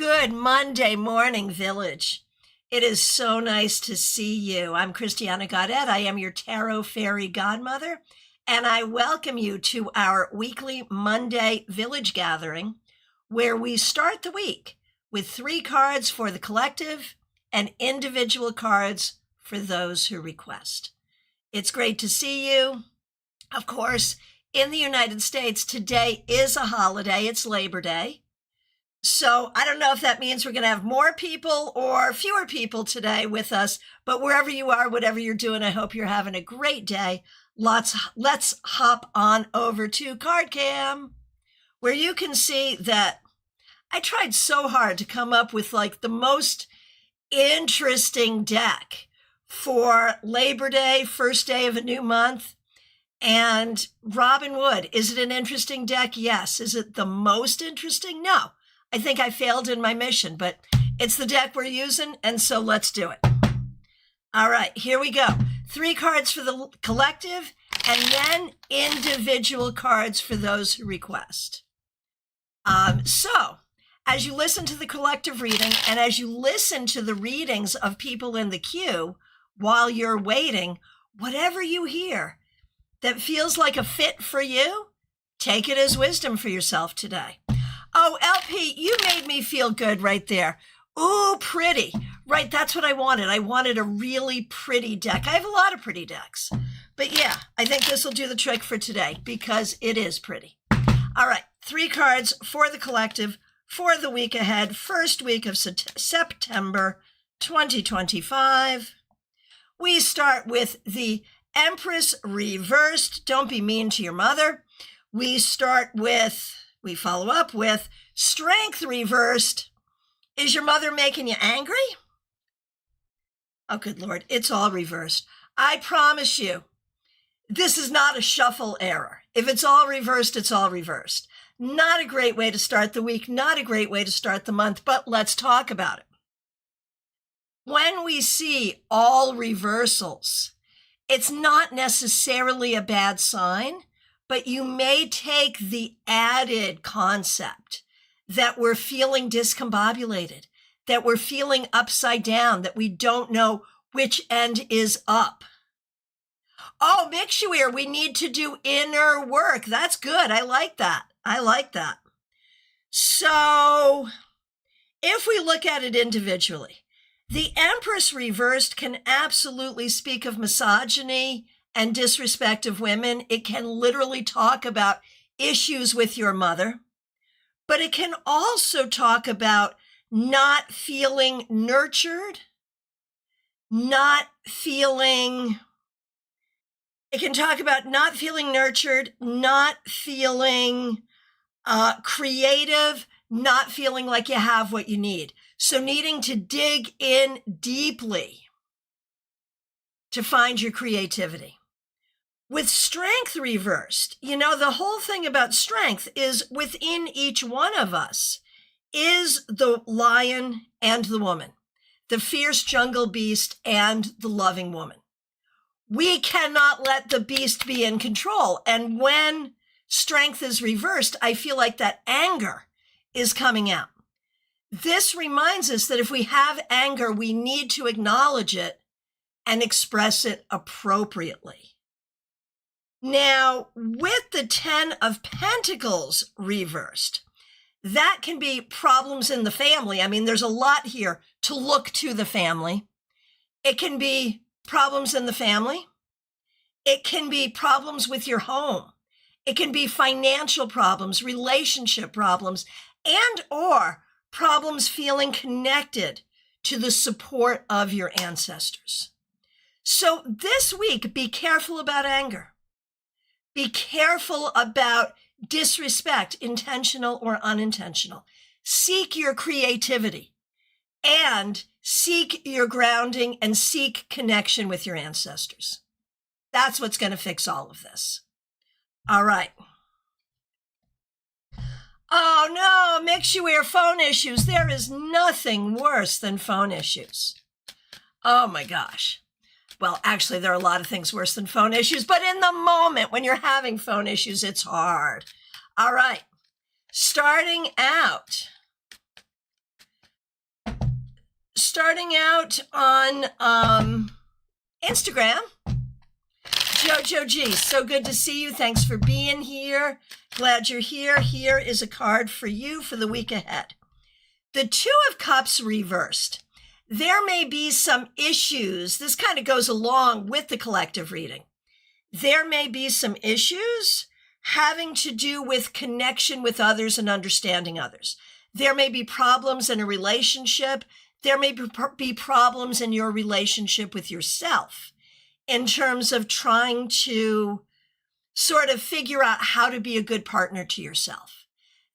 Good Monday morning, Village. It is so nice to see you. I'm Christiana Gaudet. I am your tarot fairy godmother, and I welcome you to our weekly Monday Village gathering, where we start the week with 3 cards for the collective and individual cards for those who request. It's great to see you. Of course, in the United States, today is a holiday. It's Labor Day. So I don't know if that means we're going to have more people or fewer people today with us, but wherever you are, whatever you're doing, I hope you're having a great day. Let's hop on over to CardCam, where you can see that I tried so hard to come up with like the most interesting deck for Labor Day, first day of a new month. And Robin Wood, is it an interesting deck? Yes. Is it the most interesting? No. I think I failed in my mission, but it's the deck we're using, and so let's do it. All right, here we go. 3 cards for the collective, and then individual cards for those who request. So, as you listen to the collective reading, and as you listen to the readings of people in the queue while you're waiting, whatever you hear that feels like a fit for you, take it as wisdom for yourself today. Oh, LP, you made me feel good right there. Ooh, pretty. Right, that's what I wanted. I wanted a really pretty deck. I have a lot of pretty decks. But yeah, I think this will do the trick for today because it is pretty. All right, 3 cards for the collective for the week ahead, first week of September 2025. We start with the Empress reversed. Don't be mean to your mother. We follow up with Strength reversed. Is your mother making you angry? Oh, good Lord, it's all reversed. I promise you, this is not a shuffle error. If it's all reversed, it's all reversed. Not a great way to start the week, not a great way to start the month, but let's talk about it. When we see all reversals, it's not necessarily a bad sign, but you may take the added concept that we're feeling discombobulated, that we're feeling upside down, that we don't know which end is up. Oh, Mixuir, we need to do inner work. That's good. I like that. I like that. So if we look at it individually, the Empress reversed can absolutely speak of misogyny and disrespect of women. It can literally talk about issues with your mother, but it can also talk about not feeling nurtured, not feeling creative, not feeling like you have what you need. So needing to dig in deeply to find your creativity. With Strength reversed, the whole thing about strength is within each one of us is the lion and the woman, the fierce jungle beast and the loving woman. We cannot let the beast be in control. And when strength is reversed, I feel like that anger is coming out. This reminds us that if we have anger, we need to acknowledge it and express it appropriately. Now, with the 10 of Pentacles reversed, that can be problems in the family. I mean, there's a lot here to look to the family. It can be problems in the family. It can be problems with your home. It can be financial problems, relationship problems, and or problems feeling connected to the support of your ancestors. So this week, be careful about anger. Be careful about disrespect, intentional or unintentional. Seek your creativity and seek your grounding and seek connection with your ancestors. That's what's going to fix all of this. All right. Oh no, Mixuir, phone issues. There is nothing worse than phone issues. Oh my gosh. Well, actually, there are a lot of things worse than phone issues, but in the moment when you're having phone issues, it's hard. All right. Starting out starting out on Instagram, Jojo G, so good to see you. Thanks for being here. Glad you're here. Here is a card for you for the week ahead. The Two of Cups reversed. There may be some issues. This kind of goes along with the collective reading. There may be some issues having to do with connection with others and understanding others. There may be problems in a relationship. There may be problems in your relationship with yourself in terms of trying to sort of figure out how to be a good partner to yourself.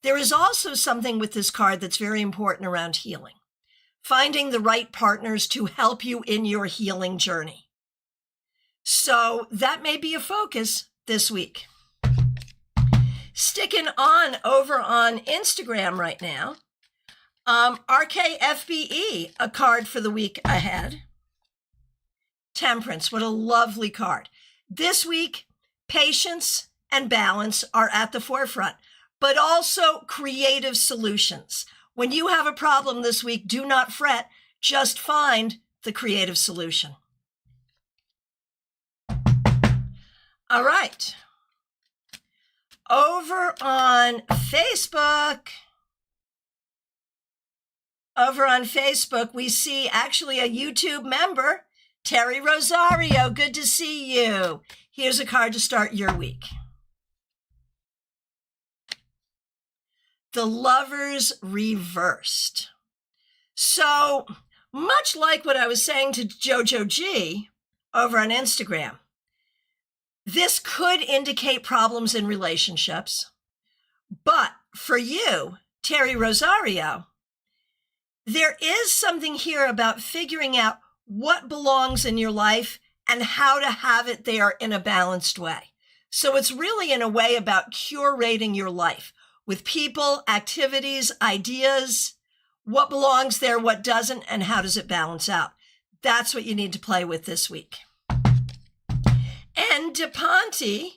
There is also something with this card that's very important around healing. Finding the right partners to help you in your healing journey. So that may be a focus this week. Sticking on over on Instagram right now, RKFBE, a card for the week ahead. Temperance, what a lovely card. This week, patience and balance are at the forefront, but also creative solutions. When you have a problem this week, do not fret, just find the creative solution. All right. Over on Facebook, we see actually a YouTube member, Terry Rosario. Good to see you. Here's a card to start your week. The Lovers reversed. So much like what I was saying to Jojo G over on Instagram, this could indicate problems in relationships. But for you, Terry Rosario, there is something here about figuring out what belongs in your life and how to have it there in a balanced way. So it's really in a way about curating your life with people, activities, ideas, what belongs there, what doesn't, and how does it balance out. That's what you need to play with this week. And DePonte,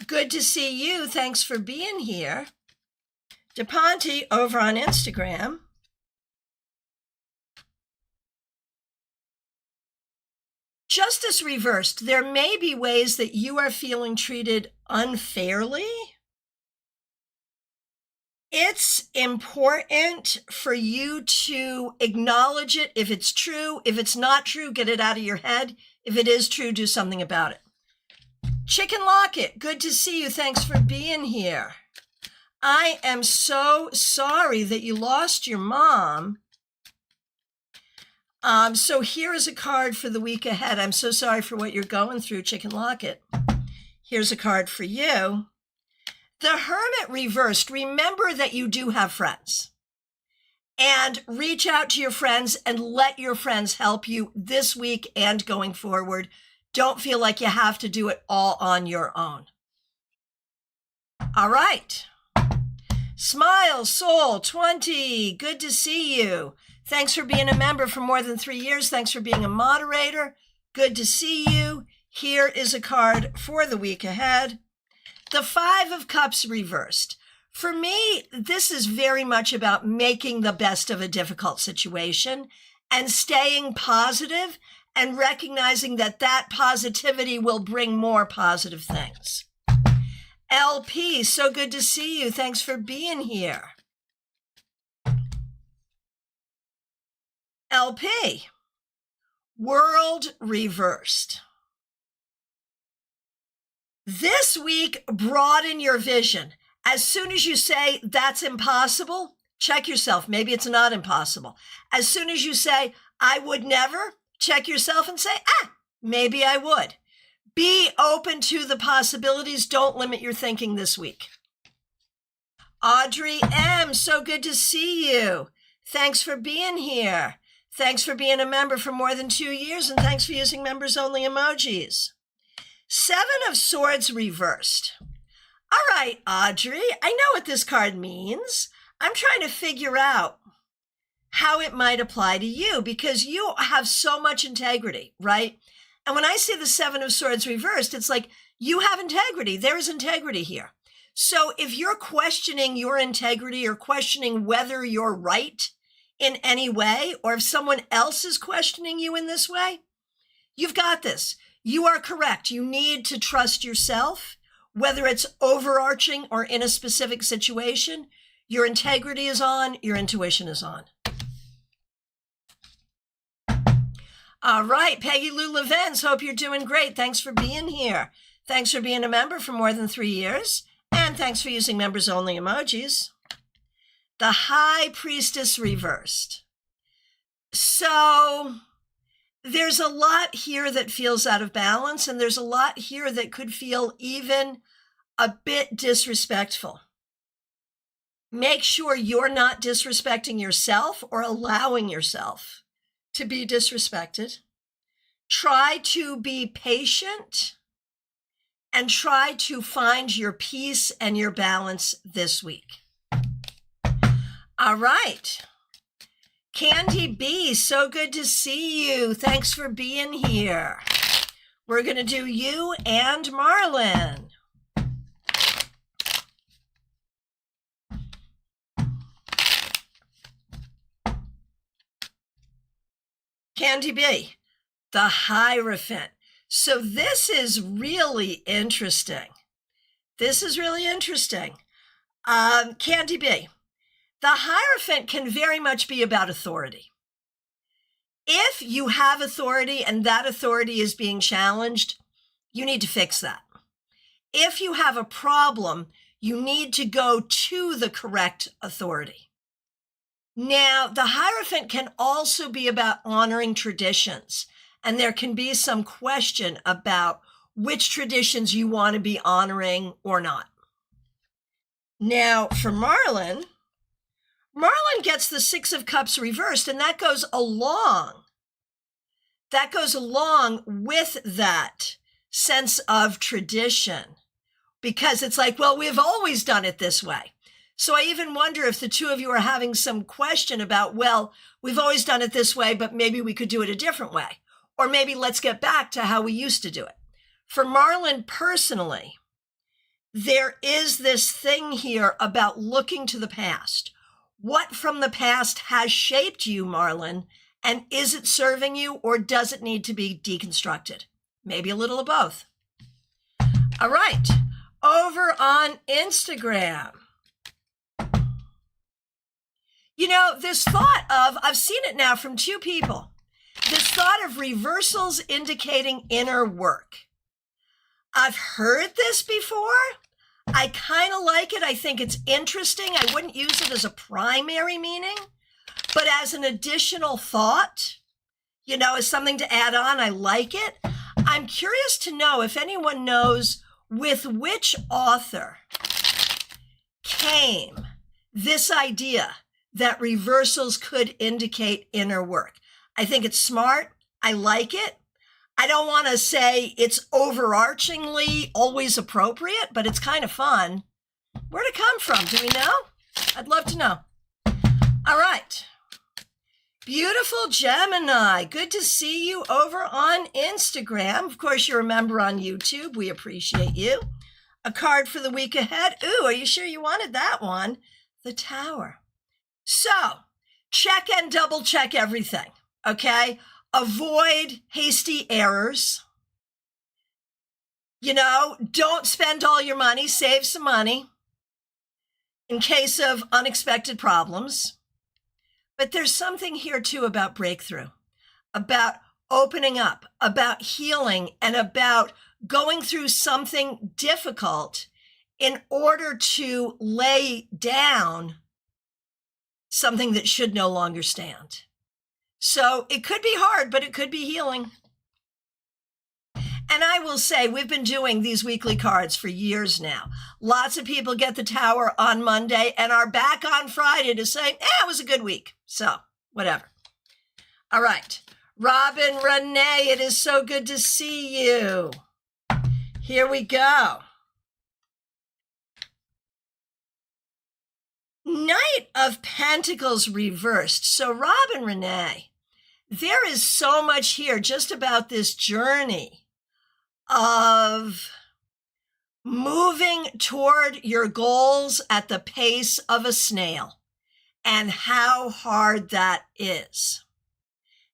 good to see you. Thanks for being here. DePonte over on Instagram. Justice reversed. There may be ways that you are feeling treated unfairly. It's important for you to acknowledge it if it's true. If it's not true, get it out of your head. If it is true, do something about it. Chicken Locket, good to see you. Thanks for being here. I am so sorry that you lost your mom. So here is a card for the week ahead. I'm so sorry for what you're going through, Chicken Locket. Here's a card for you. The Hermit reversed. Remember that you do have friends. And reach out to your friends and let your friends help you this week and going forward. Don't feel like you have to do it all on your own. All right. Smile Soul 20. Good to see you. Thanks for being a member for more than 3 years. Thanks for being a moderator. Good to see you. Here is a card for the week ahead. The Five of Cups reversed. For me, this is very much about making the best of a difficult situation and staying positive and recognizing that that positivity will bring more positive things. LP, so good to see you. Thanks for being here. LP, World reversed. This week, broaden your vision. As soon as you say that's impossible, check yourself. Maybe it's not impossible. As soon as you say, I would never, check yourself and say, maybe I would. Be open to the possibilities. Don't limit your thinking this week. Audrey M., so good to see you. Thanks for being here. Thanks for being a member for more than 2 years, and thanks for using members-only emojis. Seven of Swords reversed. All right, Audrey, I know what this card means. I'm trying to figure out how it might apply to you because you have so much integrity, right? And when I see the Seven of Swords reversed, it's like you have integrity. There is integrity here. So if you're questioning your integrity or questioning whether you're right in any way, or if someone else is questioning you in this way, you've got this. You are correct. You need to trust yourself, whether it's overarching or in a specific situation. Your integrity is on, your intuition is on. All right, Peggy Lou Levens, hope you're doing great. Thanks for being here. Thanks for being a member for more than 3 years. And thanks for using members only emojis. The High Priestess reversed. So there's a lot here that feels out of balance, and there's a lot here that could feel even a bit disrespectful. Make sure you're not disrespecting yourself or allowing yourself to be disrespected. Try to be patient and try to find your peace and your balance this week. All right. Candy B, so good to see you. Thanks for being here. We're going to do you and Marlon. Candy B, the Hierophant. So this is really interesting. Candy B, the Hierophant can very much be about authority. If you have authority and that authority is being challenged, you need to fix that. If you have a problem, you need to go to the correct authority. Now, the Hierophant can also be about honoring traditions, and there can be some question about which traditions you want to be honoring or not. Now, for Marlon gets the Six of Cups reversed, and that goes along with that sense of tradition, because it's like, well, we've always done it this way. So I even wonder if the two of you are having some question about, well, we've always done it this way, but maybe we could do it a different way. Or maybe let's get back to how we used to do it. For Marlon personally, there is this thing here about looking to the past. What from the past has shaped you, Marlon, and is it serving you, or does it need to be deconstructed? Maybe a little of both. All right, over on Instagram. You know, this thought of, I've seen it now from two people, this thought of reversals indicating inner work. I've heard this before. I kind of like it. I think it's interesting. I wouldn't use it as a primary meaning, but as an additional thought, you know, as something to add on, I like it. I'm curious to know if anyone knows with which author came this idea that reversals could indicate inner work. I think it's smart. I like it. I don't want to say it's overarchingly always appropriate, but it's kind of fun. Where'd it come from? Do we know? I'd love to know. All right. Beautiful Gemini. Good to see you over on Instagram. Of course, you're a member on YouTube. We appreciate you. A card for the week ahead. Ooh, are you sure you wanted that one? The Tower. So, check and double check everything, okay? Avoid hasty errors. You know, don't spend all your money, save some money in case of unexpected problems. But there's something here too about breakthrough, about opening up, about healing, and about going through something difficult in order to lay down something that should no longer stand. So it could be hard, but it could be healing. And I will say, we've been doing these weekly cards for years now. Lots of people get the Tower on Monday and are back on Friday to say, it was a good week. So whatever. All right. Robin Renee, it is so good to see you. Here we go. Knight of Pentacles reversed. So Robin Renee, there is so much here just about this journey of moving toward your goals at the pace of a snail. and how hard that is.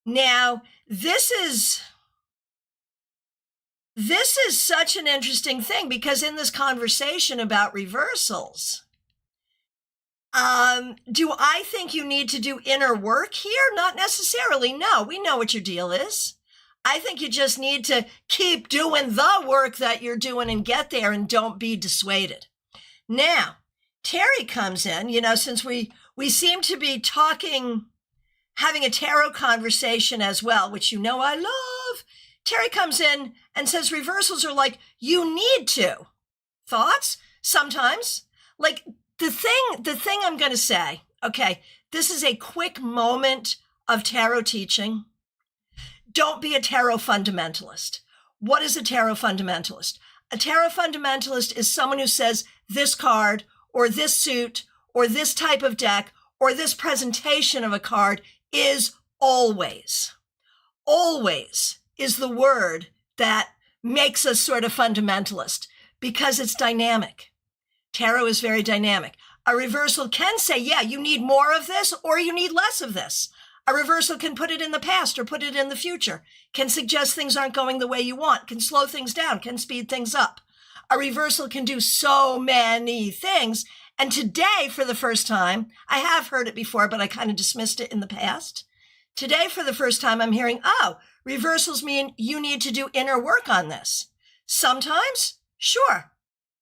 Now, this is such an interesting thing because in this conversation about reversals, do I think you need to do inner work here? Not necessarily. No, we know what your deal is. I think you just need to keep doing the work that you're doing and get there and don't be dissuaded. Now, Terry comes in, since we seem to be having a tarot conversation as well, which I love. Terry comes in and says reversals are like, you need to. Thoughts? Sometimes. Like the thing I'm going to say, okay, this is a quick moment of tarot teaching. Don't be a tarot fundamentalist. What is a tarot fundamentalist? A tarot fundamentalist is someone who says this card or this suit or this type of deck or this presentation of a card is always is the word that makes us sort of fundamentalist because it's dynamic. Tarot is very dynamic. A reversal can say, yeah, you need more of this or you need less of this. A reversal can put it in the past or put it in the future, can suggest things aren't going the way you want, can slow things down, can speed things up. A reversal can do so many things. And today, for the first time, I have heard it before, but I kind of dismissed it in the past. Today, for the first time, I'm hearing, reversals mean you need to do inner work on this. Sometimes, sure.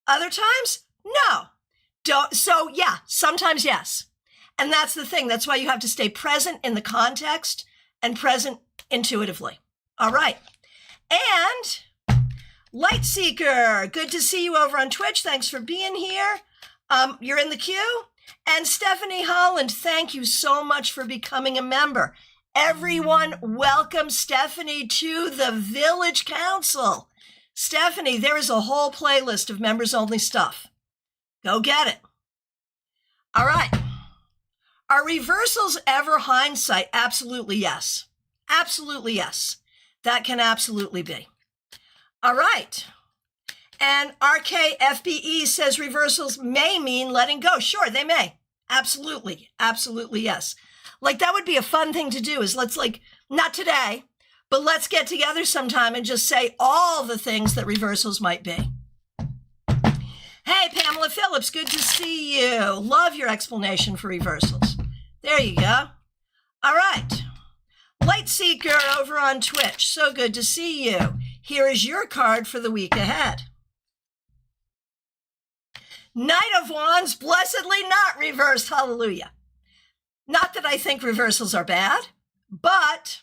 Other times, no. So yeah, sometimes yes. And that's the thing. That's why you have to stay present in the context and present intuitively. All right. And Lightseeker, good to see you over on Twitch. Thanks for being here. You're in the queue. And Stephanie Holland, thank you so much for becoming a member. Everyone, welcome Stephanie to the Village Council. Stephanie, there is a whole playlist of members-only stuff. Go get it. All right. Are reversals ever hindsight? Absolutely yes. Absolutely yes. That can absolutely be. All right. And RKFBE says reversals may mean letting go. Sure, they may. Absolutely. Absolutely yes. Like that would be a fun thing to do is not today, but let's get together sometime and just say all the things that reversals might be. Hey, Pamela Phillips, good to see you. Love your explanation for reversals. There you go. All right. Lightseeker over on Twitch. So good to see you. Here is your card for the week ahead. Knight of Wands, blessedly not reversed. Hallelujah. Not that I think reversals are bad, but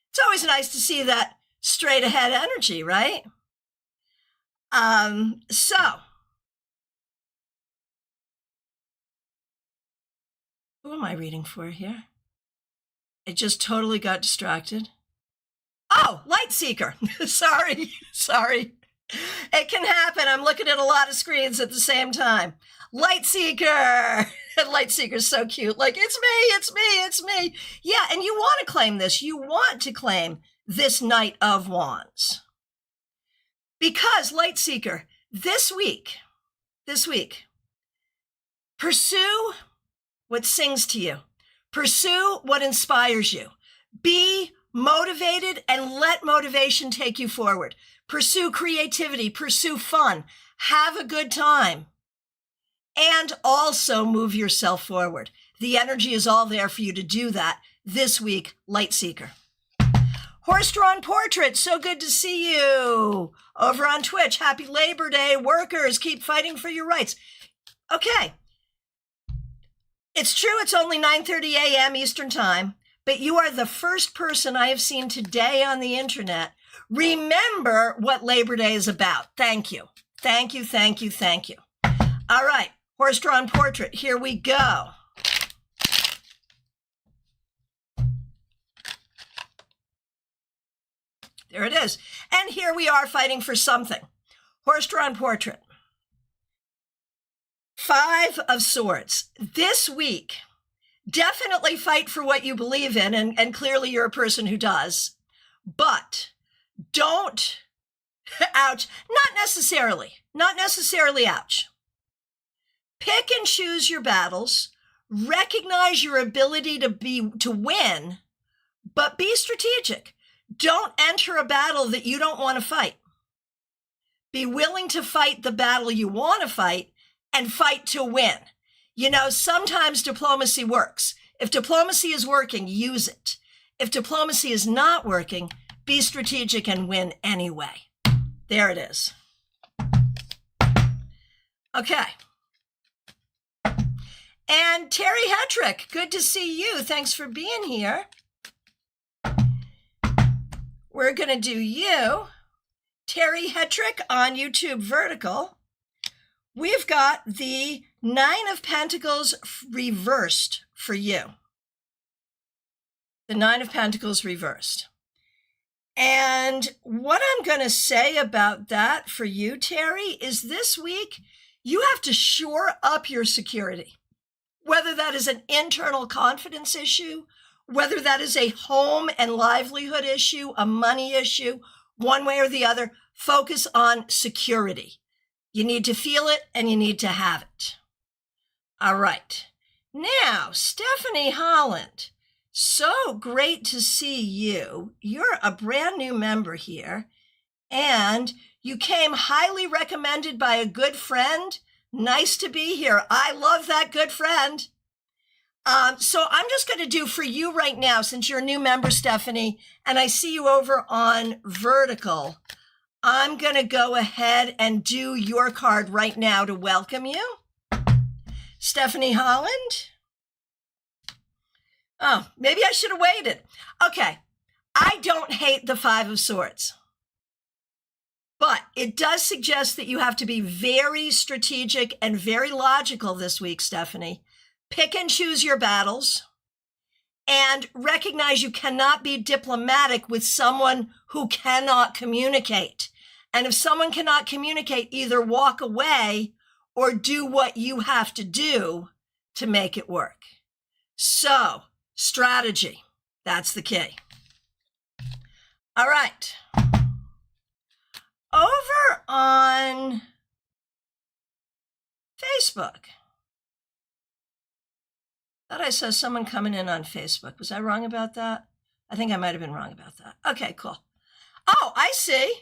it's always nice to see that straight ahead energy, right? So who am I reading for here? I just totally got distracted. Oh, Lightseeker. Sorry. It can happen. I'm looking at a lot of screens at the same time. Lightseeker. Lightseeker's so cute. Like, it's me. Yeah, and you want to claim this. You want to claim this Knight of Wands. Because, Lightseeker, this week, pursue what sings to you. Pursue what inspires you. Be motivated and let motivation take you forward. Pursue creativity, pursue fun, have a good time, and also move yourself forward. The energy is all there for you to do that this week, Lightseeker. Horse-drawn portrait, so good to see you over on Twitch. Happy Labor Day, workers, keep fighting for your rights. Okay, it's true it's only 9:30 a.m. Eastern Time, but you are the first person I have seen today on the internet remember what Labor Day is about. Thank you. All right, horse-drawn portrait, here we go. There it is. And here we are fighting for something. Horse-drawn portrait. 5 of Swords. This week, definitely fight for what you believe in, and clearly you're a person who does. But don't, ouch, not necessarily ouch. Pick and choose your battles. Recognize your ability to win, but be strategic. Don't enter a battle that you don't want to fight. Be willing to fight the battle you want to fight and fight to win. You know, sometimes diplomacy works. If diplomacy is working, use it. If diplomacy is not working, be strategic and win anyway. There it is. Okay. And Terry Hetrick, good to see you. Thanks for being here. We're going to do you, Terry Hetrick, on YouTube Vertical. We've got the 9 of Pentacles reversed for you. The 9 of Pentacles reversed. And what I'm going to say about that for you, Terry, is this week, you have to shore up your security. Whether that is an internal confidence issue, whether that is a home and livelihood issue, a money issue, one way or the other, focus on security. You need to feel it and you need to have it. All right. Now, Stephanie Holland, so great to see you. You're a brand new member here, and you came highly recommended by a good friend. Nice to be here. I love that good friend. So I'm just going to do for you right now, since you're a new member, Stephanie, and I see you over on Vertical, I'm going to go ahead and do your card right now to welcome you. Stephanie Holland. Oh, maybe I should have waited. Okay. I don't hate the 5 of Swords, but it does suggest that you have to be very strategic and very logical this week, Stephanie. Pick and choose your battles and recognize you cannot be diplomatic with someone who cannot communicate. And if someone cannot communicate, either walk away or do what you have to do to make it work. So, strategy, that's the key. All right. Over on Facebook. Thought I saw someone coming in on Facebook. Was I wrong about that? I think I might have been wrong about that. Okay, cool. Oh, I see.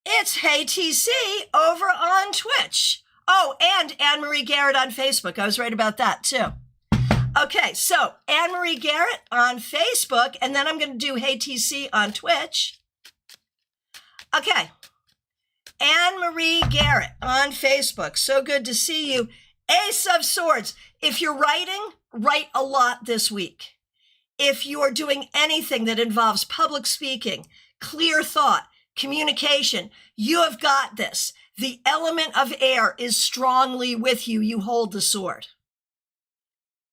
It's Hey TC over on Twitch. Oh, and Anne-Marie Garrett on Facebook. I was right about that too. Okay, so Anne-Marie Garrett on Facebook, and then I'm going to do Hey TC on Twitch. Okay. Anne-Marie Garrett on Facebook. So good to see you. Ace of Swords. If you're writing, write a lot this week. If you are doing anything that involves public speaking, clear thought, communication, you have got this. The element of air is strongly with you. You hold the sword.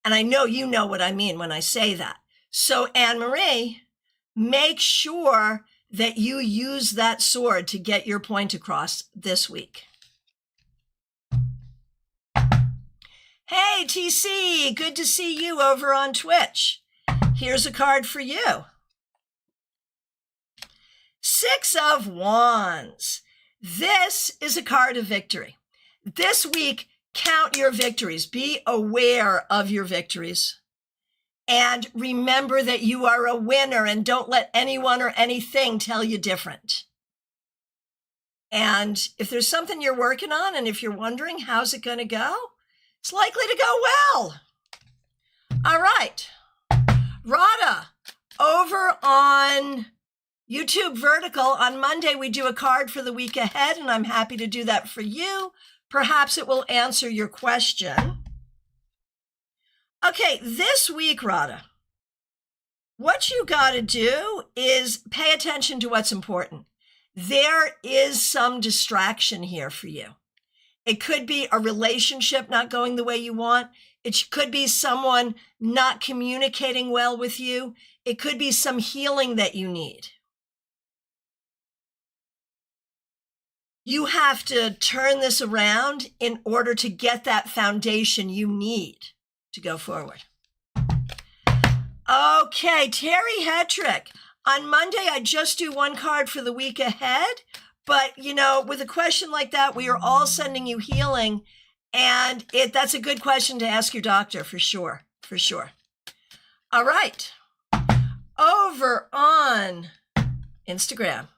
And I know you know what I mean when I say that. So Anne-Marie, make sure that you use that sword to get your point across this week. Hey, TC, good to see you over on Twitch. Here's a card for you. 6 of Wands. This is a card of victory. This week, count your victories. Be aware of your victories. And remember that you are a winner, and don't let anyone or anything tell you different. And if there's something you're working on, and if you're wondering how's it going to go, it's likely to go well. All right. Radha, over on YouTube Vertical, on Monday, we do a card for the week ahead, and I'm happy to do that for you. Perhaps it will answer your question. Okay, this week, Radha, what you got to do is pay attention to what's important. There is some distraction here for you. It could be a relationship not going the way you want. It could be someone not communicating well with you. It could be some healing that you need. You have to turn this around in order to get that foundation you need to go forward. Okay, Terry Hetrick. On Monday, I just do one card for the week ahead. But, you know, with a question like that, we are all sending you healing. And that's a good question to ask your doctor for sure, for sure. All right. Over on Instagram,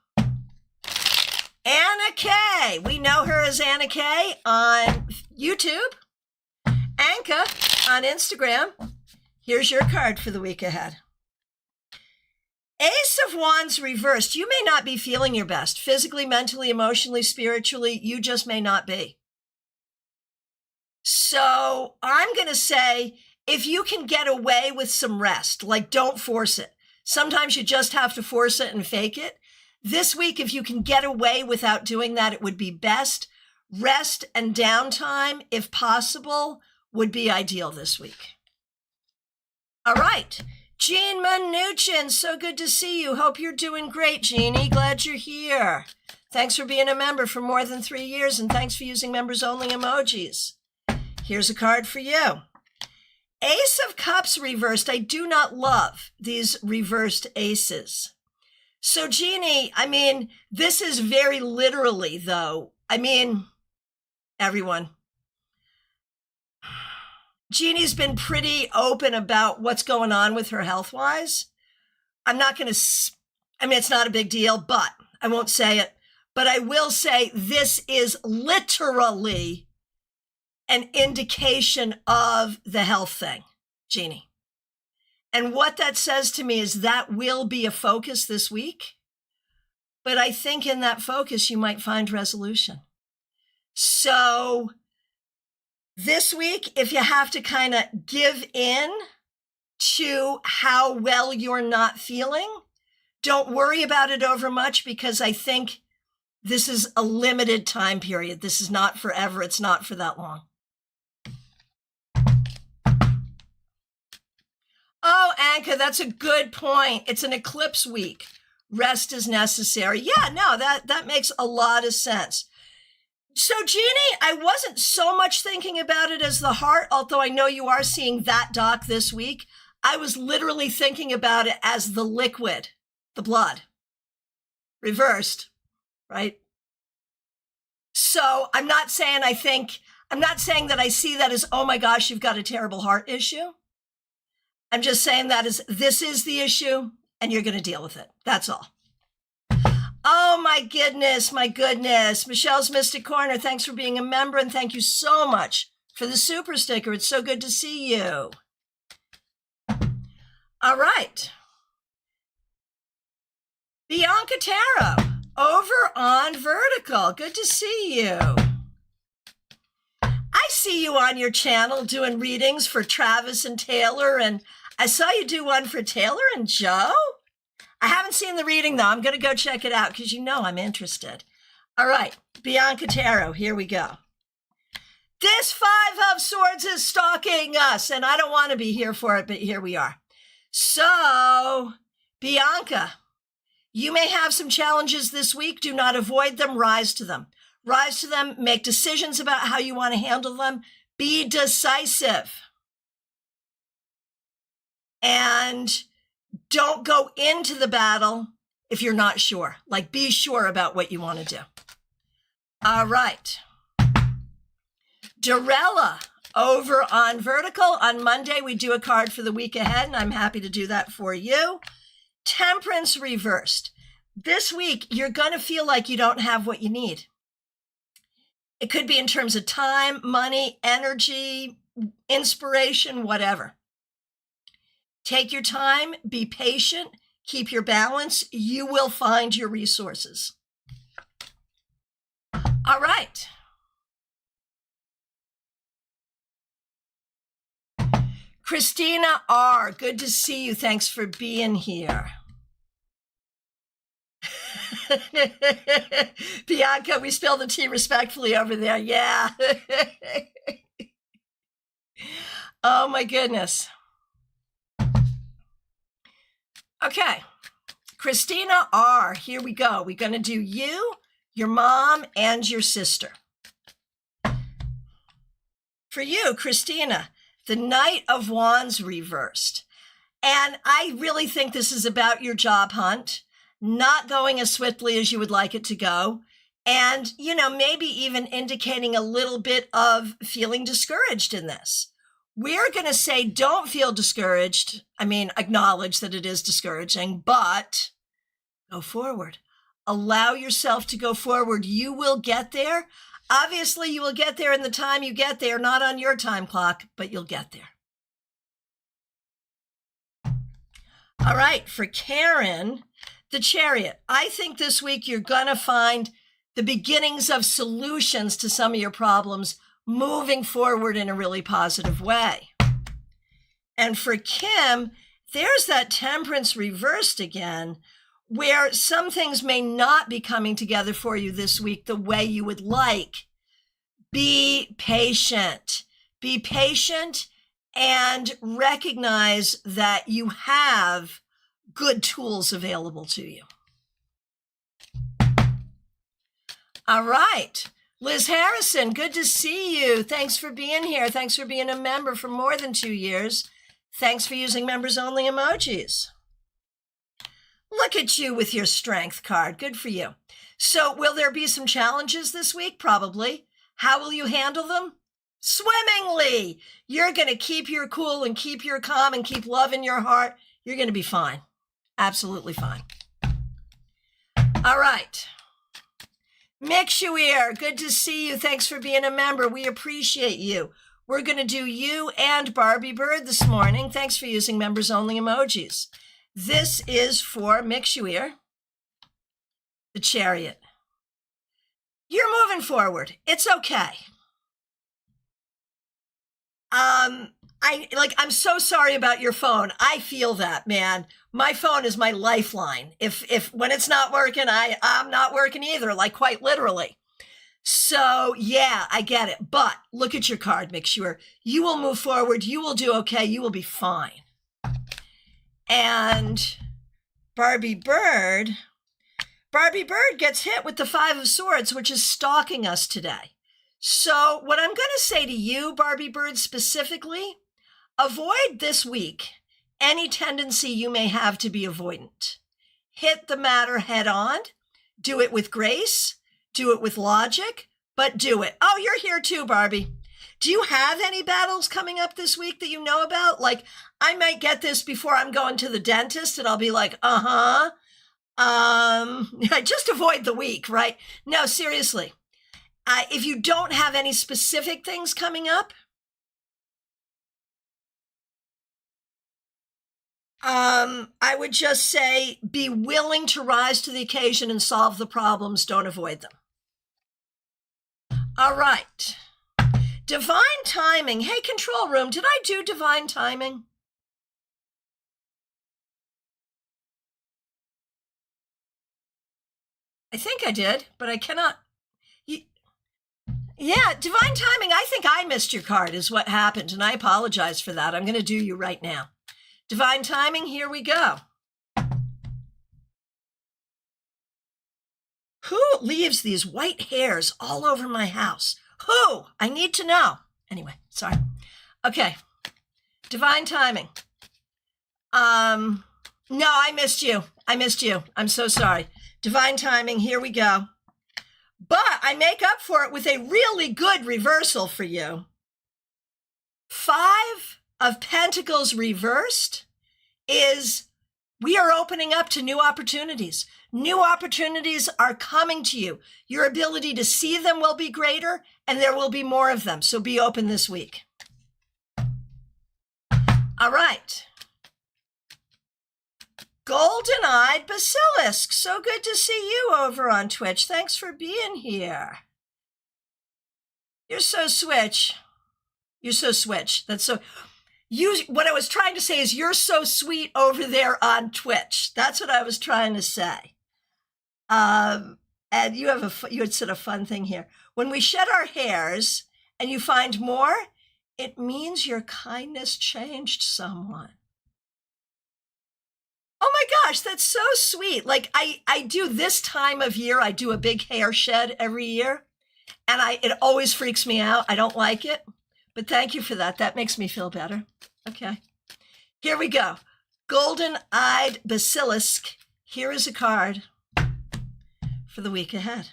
Anna K. We know her as Anna K on YouTube. Anka on Instagram. Here's your card for the week ahead. Ace of Wands reversed. You may not be feeling your best physically, mentally, emotionally, spiritually. You just may not be. So I'm going to say, if you can get away with some rest, like don't force it. Sometimes you just have to force it and fake it. This week, if you can get away without doing that, it would be best. Rest and downtime, if possible, would be ideal this week. All right. Jean Mnuchin, so good to see you. Hope you're doing great, Jeannie. Glad you're here. Thanks for being a member for more than 3 years, and thanks for using members-only emojis. Here's a card for you. Ace of Cups reversed. I do not love these reversed aces. So, Jeannie, I mean, this is very literally, though. I mean, everyone. Jeannie's been pretty open about what's going on with her health-wise. I'm not going to, I mean, it's not a big deal, but I won't say it. But I will say this is literally an indication of the health thing, Jeannie. And what that says to me is that will be a focus this week. But I think in that focus, you might find resolution. So this week, if you have to kind of give in to how well you're not feeling, don't worry about it over much, because I think this is a limited time period. This is not forever. It's not for that long. Oh, Anka, that's a good point. It's an eclipse week. Rest is necessary. Yeah, no, that makes a lot of sense. So, Jeannie, I wasn't so much thinking about it as the heart, although I know you are seeing that doc this week. I was literally thinking about it as the liquid, the blood, reversed, right? So I'm not saying that I see that as, oh my gosh, you've got a terrible heart issue. I'm just saying that this is the issue and you're going to deal with it. That's all. Oh my goodness, my goodness. Michelle's Mystic Corner, thanks for being a member, and thank you so much for the super sticker. It's so good to see you. All right. Bianca Tarot, over on Vertical. Good to see you. I see you on your channel doing readings for Travis and Taylor, and I saw you do one for Taylor and Joe. I haven't seen the reading, though. I'm going to go check it out because you know I'm interested. All right, Bianca Tarot, here we go. This Five of Swords is stalking us, and I don't want to be here for it, but here we are. So, Bianca, you may have some challenges this week. Do not avoid them. Rise to them. Rise to them. Make decisions about how you want to handle them. Be decisive. And don't go into the battle if you're not sure. Like, be sure about what you want to do. All right. Dorella, over on Vertical. On Monday, we do a card for the week ahead, and I'm happy to do that for you. Temperance reversed. This week, you're going to feel like you don't have what you need. It could be in terms of time, money, energy, inspiration, whatever. Take your time, be patient, keep your balance. You will find your resources. All right. Christina R., good to see you. Thanks for being here. Bianca, we spill the tea respectfully over there. Yeah. Oh, my goodness. Okay. Christina R., here we go. We're going to do you, your mom, and your sister. For you, Christina, the Knight of Wands reversed. And I really think this is about your job hunt, not going as swiftly as you would like it to go. And, maybe even indicating a little bit of feeling discouraged in this. We're going to say, don't feel discouraged. Acknowledge that it is discouraging, but go forward. Allow yourself to go forward. You will get there. Obviously, you will get there in the time you get there, not on your time clock, but you'll get there. All right, for Karen, the Chariot. I think this week you're going to find the beginnings of solutions to some of your problems moving forward in a really positive way. And for Kim, there's that Temperance reversed again, where some things may not be coming together for you this week the way you would like. Be patient. Be patient and recognize that you have good tools available to you. All right. Liz Harrison, good to see you. Thanks for being here. Thanks for being a member for more than 2 years. Thanks for using members-only emojis. Look at you with your strength card. Good for you. So will there be some challenges this week? Probably. How will you handle them? Swimmingly. You're going to keep your cool and keep your calm and keep love in your heart. You're going to be fine. Absolutely fine. All right. Mixuir, good to see you. Thanks for being a member. We appreciate you. We're going to do you and Barbie Bird this morning. Thanks for using members-only emojis. This is for Mixuir, the Chariot. You're moving forward. It's okay. I'm so sorry about your phone. I feel that, man. My phone is my lifeline. If when it's not working, I'm not working either, like quite literally. So yeah, I get it. But look at your card, make sure you will move forward. You will do okay. You will be fine. And Barbie Bird gets hit with the 5 of Swords, which is stalking us today. So what I'm going to say to you, Barbie Bird, specifically, avoid this week any tendency you may have to be avoidant. Hit the matter head on. Do it with grace. Do it with logic, but do it. Oh, you're here too, Barbie. Do you have any battles coming up this week that you know about? Like, I might get this before I'm going to the dentist and I'll be like, just avoid the week, right? No, seriously. If you don't have any specific things coming up, I would just say be willing to rise to the occasion and solve the problems. Don't avoid them. All right. Divine timing. Hey, control room, did I do divine timing? I think I did, but I cannot. Yeah, divine timing. I think I missed your card is what happened, and I apologize for that. I'm going to do you right now. Divine timing, here we go. Who leaves these white hairs all over my house? Who? I need to know. Anyway, sorry. Okay. Divine timing. No, I missed you. I'm so sorry. Divine timing, here we go. But I make up for it with a really good reversal for you. 5 of Pentacles reversed is we are opening up to new opportunities. New opportunities are coming to you. Your ability to see them will be greater, and there will be more of them. So be open this week. All right. Golden-eyed Basilisk. So good to see you over on Twitch. Thanks for being here. You're so switch. You're so switch. That's so... what I was trying to say is you're so sweet over there on Twitch. That's what I was trying to say. And you had said a fun thing here. When we shed our hairs and you find more, it means your kindness changed someone. Oh my gosh, that's so sweet. Like I do this time of year, I do a big hair shed every year, and it always freaks me out. I don't like it, but thank you for that. That makes me feel better. Okay, here we go. Golden-eyed Basilisk. Here is a card for the week ahead.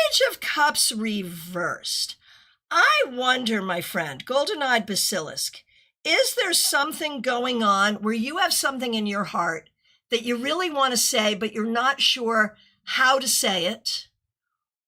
Page of Cups reversed. I wonder, my friend, golden-eyed basilisk, is there something going on where you have something in your heart that you really want to say, but you're not sure how to say it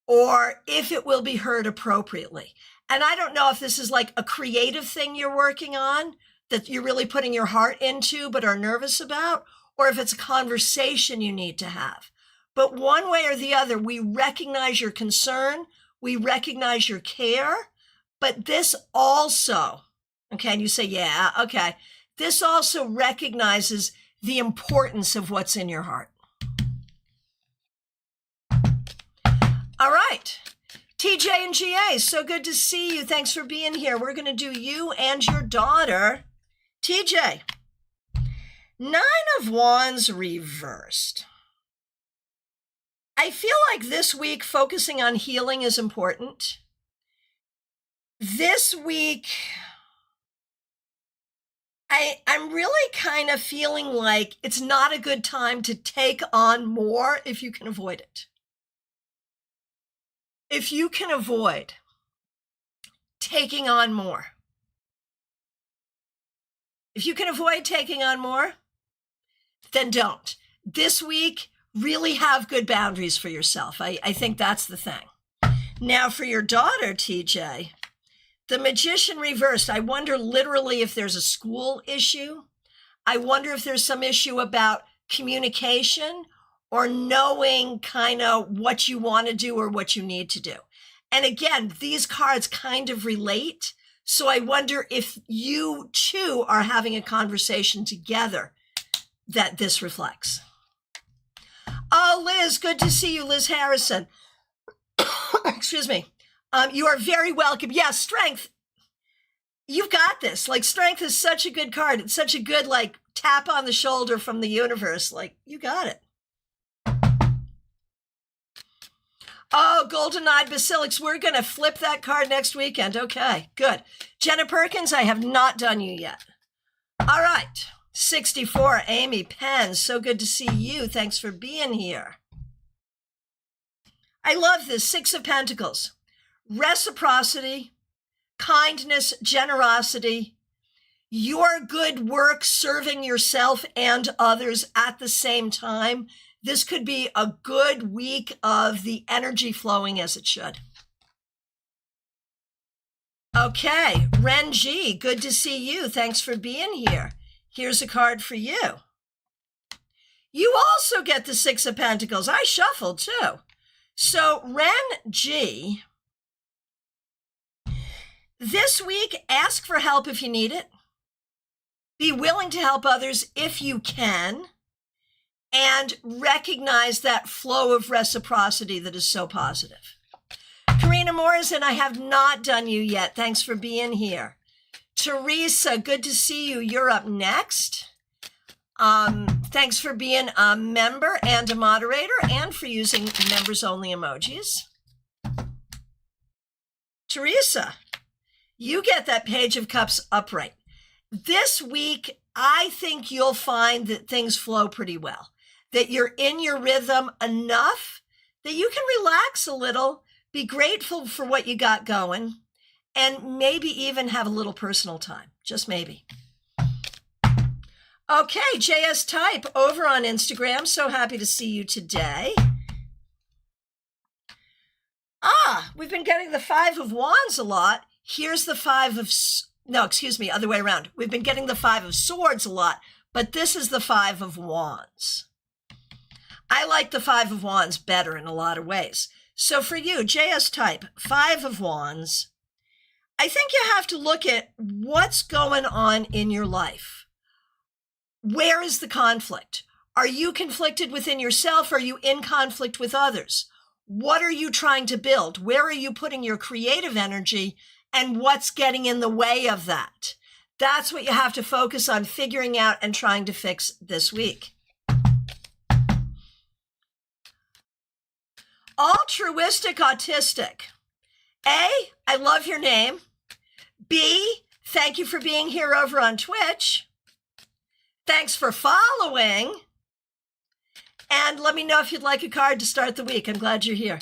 or if it will be heard appropriately? And I don't know if this is like a creative thing you're working on that you're really putting your heart into but are nervous about, or if it's a conversation you need to have. But one way or the other, we recognize your concern, we recognize your care, but this also, okay, and you say, yeah, okay, this also recognizes the importance of what's in your heart. All right, TJ and GA, so good to see you. Thanks for being here. We're going to do you and your daughter. TJ, 9 of Wands reversed. I feel like this week focusing on healing is important. This week, I'm really kind of feeling like it's not a good time to take on more if you can avoid it. If you can avoid taking on more. If you can avoid taking on more, then don't. This week, really have good boundaries for yourself. I think that's the thing. Now for your daughter, TJ, the Magician reversed. I wonder literally if there's a school issue. I wonder if there's some issue about communication or knowing kind of what you want to do or what you need to do. And again, these cards kind of relate. So I wonder if you two are having a conversation together that this reflects. Oh, Liz, good to see you, Liz Harrison. Excuse me. You are very welcome. Yeah, strength. You've got this. Like, strength is such a good card. It's such a good, like, tap on the shoulder from the universe. Like, you got it. Oh, golden-eyed basilics. We're going to flip that card next weekend. Okay, good. Jenna Perkins, I have not done you yet. All right. 64, Amy Penn, so good to see you. Thanks for being here. I love this, 6 of Pentacles. Reciprocity, kindness, generosity, your good work serving yourself and others at the same time. This could be a good week of the energy flowing as it should. Okay, Ren G, good to see you. Thanks for being here. Here's a card for you. You also get the 6 of Pentacles. I shuffled too. So Ren G, this week, ask for help if you need it. Be willing to help others if you can. And recognize that flow of reciprocity that is so positive. Karina Morrison, I have not done you yet. Thanks for being here. Teresa, good to see you. You're up next. Thanks for being a member and a moderator and for using members only emojis. Teresa, you get that Page of Cups upright. This week, I think you'll find that things flow pretty well, that you're in your rhythm enough that you can relax a little, be grateful for what you got going, and maybe even have a little personal time, just maybe. Okay, JS Type over on Instagram. So happy to see you today. We've been getting the 5 of Wands a lot. Here's the 5 of, no, excuse me, other way around. We've been getting the 5 of Swords a lot, but this is the 5 of Wands. I like the 5 of Wands better in a lot of ways. So for you, JS Type, 5 of Wands, I think you have to look at what's going on in your life. Where is the conflict? Are you conflicted within yourself? Are you in conflict with others? What are you trying to build? Where are you putting your creative energy? And what's getting in the way of that? That's what you have to focus on figuring out and trying to fix this week. Altruistic autistic. A, I love your name. B, thank you for being here over on Twitch. Thanks for following. And let me know if you'd like a card to start the week. I'm glad you're here.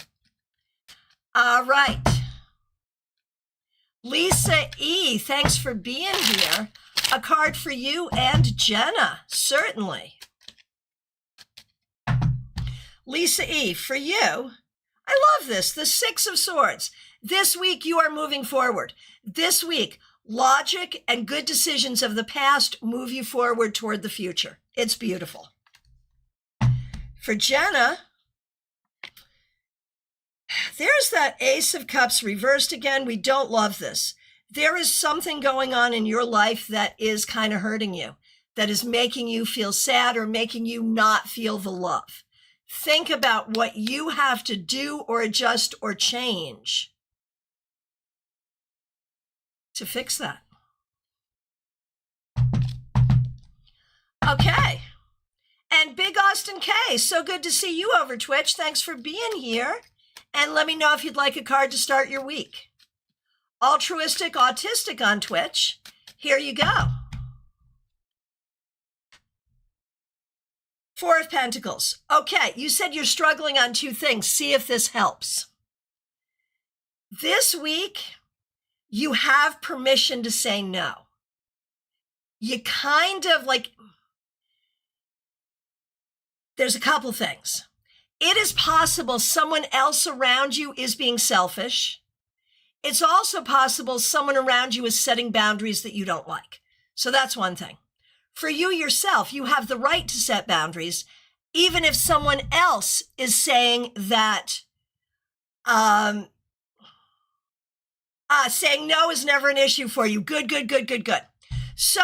All right. Lisa E., thanks for being here. A card for you and Jenna, certainly. Lisa E., for you, I love this, the Six of Swords. This week you are moving forward. This week, logic and good decisions of the past move you forward toward the future. It's beautiful. For Jenna, there's that Ace of Cups reversed again. We don't love this. There is something going on in your life that is kind of hurting you, that is making you feel sad or making you not feel the love. Think about what you have to do or adjust or change to fix that. Okay. And Big Austin K, so good to see you over Twitch. Thanks for being here. And let me know if you'd like a card to start your week. Altruistic Autistic on Twitch. Here you go. Four of Pentacles. Okay, you said you're struggling on two things. See if this helps. This week, you have permission to say no. You kind of like, there's a couple things. It is possible someone else around you is being selfish. It's also possible someone around you is setting boundaries that you don't like. So that's one thing. For you yourself, you have the right to set boundaries, even if someone else is saying that saying no is never an issue for you. Good. So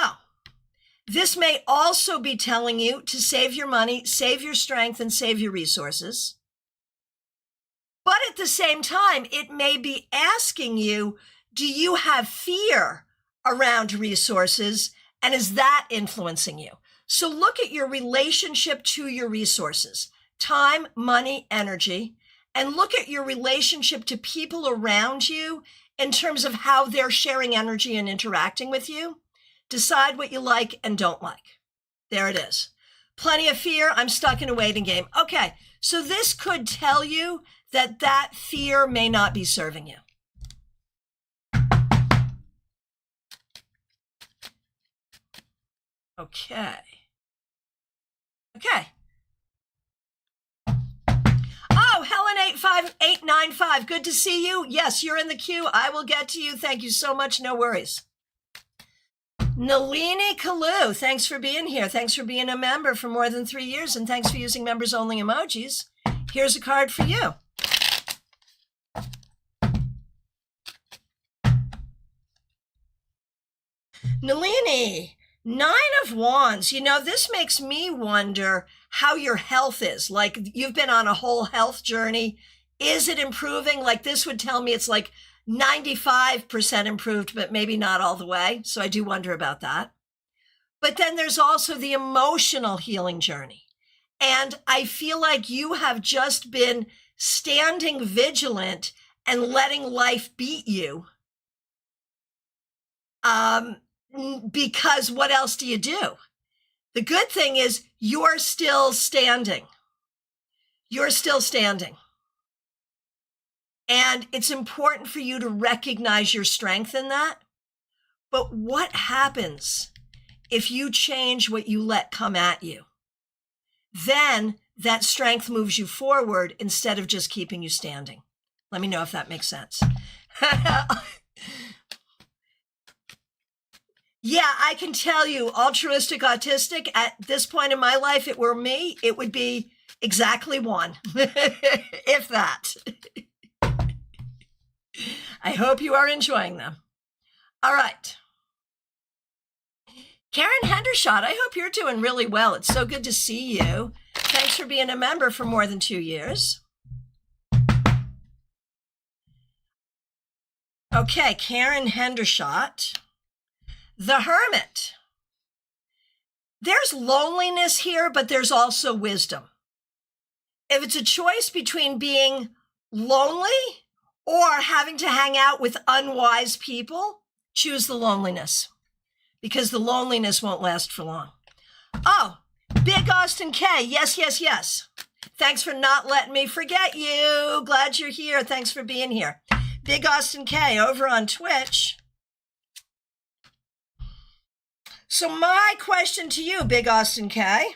this may also be telling you to save your money, save your strength, and save your resources. But at the same time, it may be asking you, do you have fear around resources? And is that influencing you? So look at your relationship to your resources, time, money, energy, and look at your relationship to people around you in terms of how they're sharing energy and interacting with you. Decide what you like and don't like. There it is. Plenty of fear. I'm stuck in a waiting game. Okay, so this could tell you that that fear may not be serving you. Okay. Oh, Helen85895, good to see you. Yes, you're in the queue. I will get to you. Thank you so much. No worries. Nalini Kalu, thanks for being here. Thanks for being a member for more than 3 years, and thanks for using members-only emojis. Here's a card for you. Nalini, 9 of Wands. You know, this makes me wonder how your health is. Like, you've been on a whole health journey. Is it improving? Like, this would tell me it's like 95% improved, but maybe not all the way. So I do wonder about that. But then there's also the emotional healing journey. And I feel like you have just been standing vigilant and letting life beat you. Because what else do you do? The good thing is you're still standing. You're still standing. And it's important for you to recognize your strength in that. But what happens if you change what you let come at you? Then that strength moves you forward instead of just keeping you standing. Let me know if that makes sense. Yeah, I can tell you, altruistic autistic, at this point in my life, it were me, it would be exactly 1, if that. I hope you are enjoying them. All right. Karen Hendershot, I hope you're doing really well. It's so good to see you. Thanks for being a member for more than 2 years. Okay, Karen Hendershot. The Hermit. There's loneliness here, but there's also wisdom. If it's a choice between being lonely or having to hang out with unwise people, choose the loneliness, because the loneliness won't last for long. Oh, Big Austin K. Yes. Thanks for not letting me forget you. Glad you're here. Thanks for being here. Big Austin K over on Twitch. So my question to you, Big Austin K,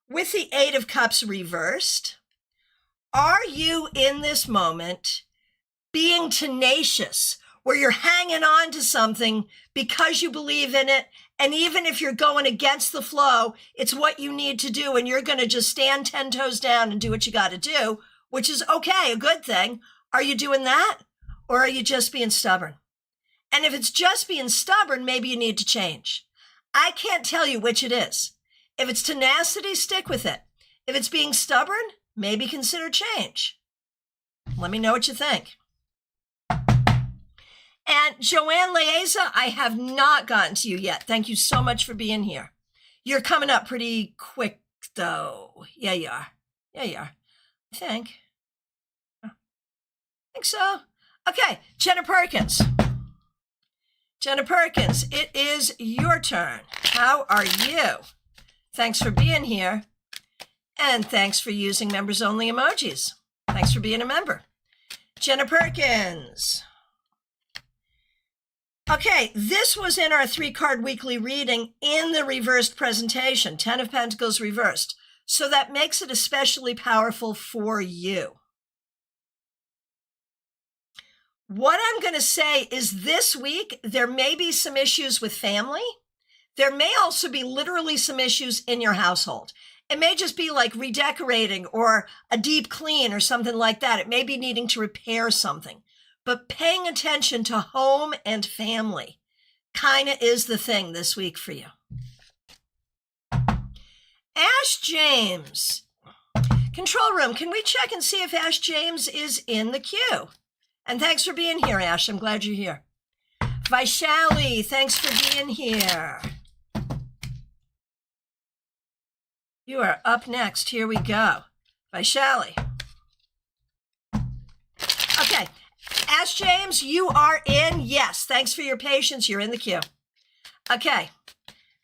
with the Eight of Cups reversed, are you in this moment being tenacious, where you're hanging on to something because you believe in it, and even if you're going against the flow, it's what you need to do, and you're going to just stand 10 toes down and do what you got to do, which is okay, a good thing. Are you doing that, or are you just being stubborn? And if it's just being stubborn, maybe you need to change. I can't tell you which it is. If it's tenacity, stick with it. If it's being stubborn, maybe consider change. Let me know what you think. And Joanne Leeza, I have not gotten to you yet. Thank you so much for being here. You're coming up pretty quick, though. Yeah, you are. Yeah, you are. I think so. Okay, Jenna Perkins. Jenna Perkins, it is your turn. How are you? Thanks for being here. And thanks for using members-only emojis. Thanks for being a member. Jenna Perkins. Okay, this was in our 3-card weekly reading in the reversed presentation, 10 of Pentacles reversed. So that makes it especially powerful for you. What I'm going to say is this week, there may be some issues with family. There may also be literally some issues in your household. It may just be like redecorating or a deep clean or something like that. It may be needing to repair something. But paying attention to home and family kind of is the thing this week for you. Ash James. Control room, can we check and see if Ash James is in the queue? And thanks for being here, Ash. I'm glad you're here. Vaishali, thanks for being here. You are up next. Here we go. Vaishali. Okay. Ash James, you are in. Yes. Thanks for your patience. You're in the queue. Okay.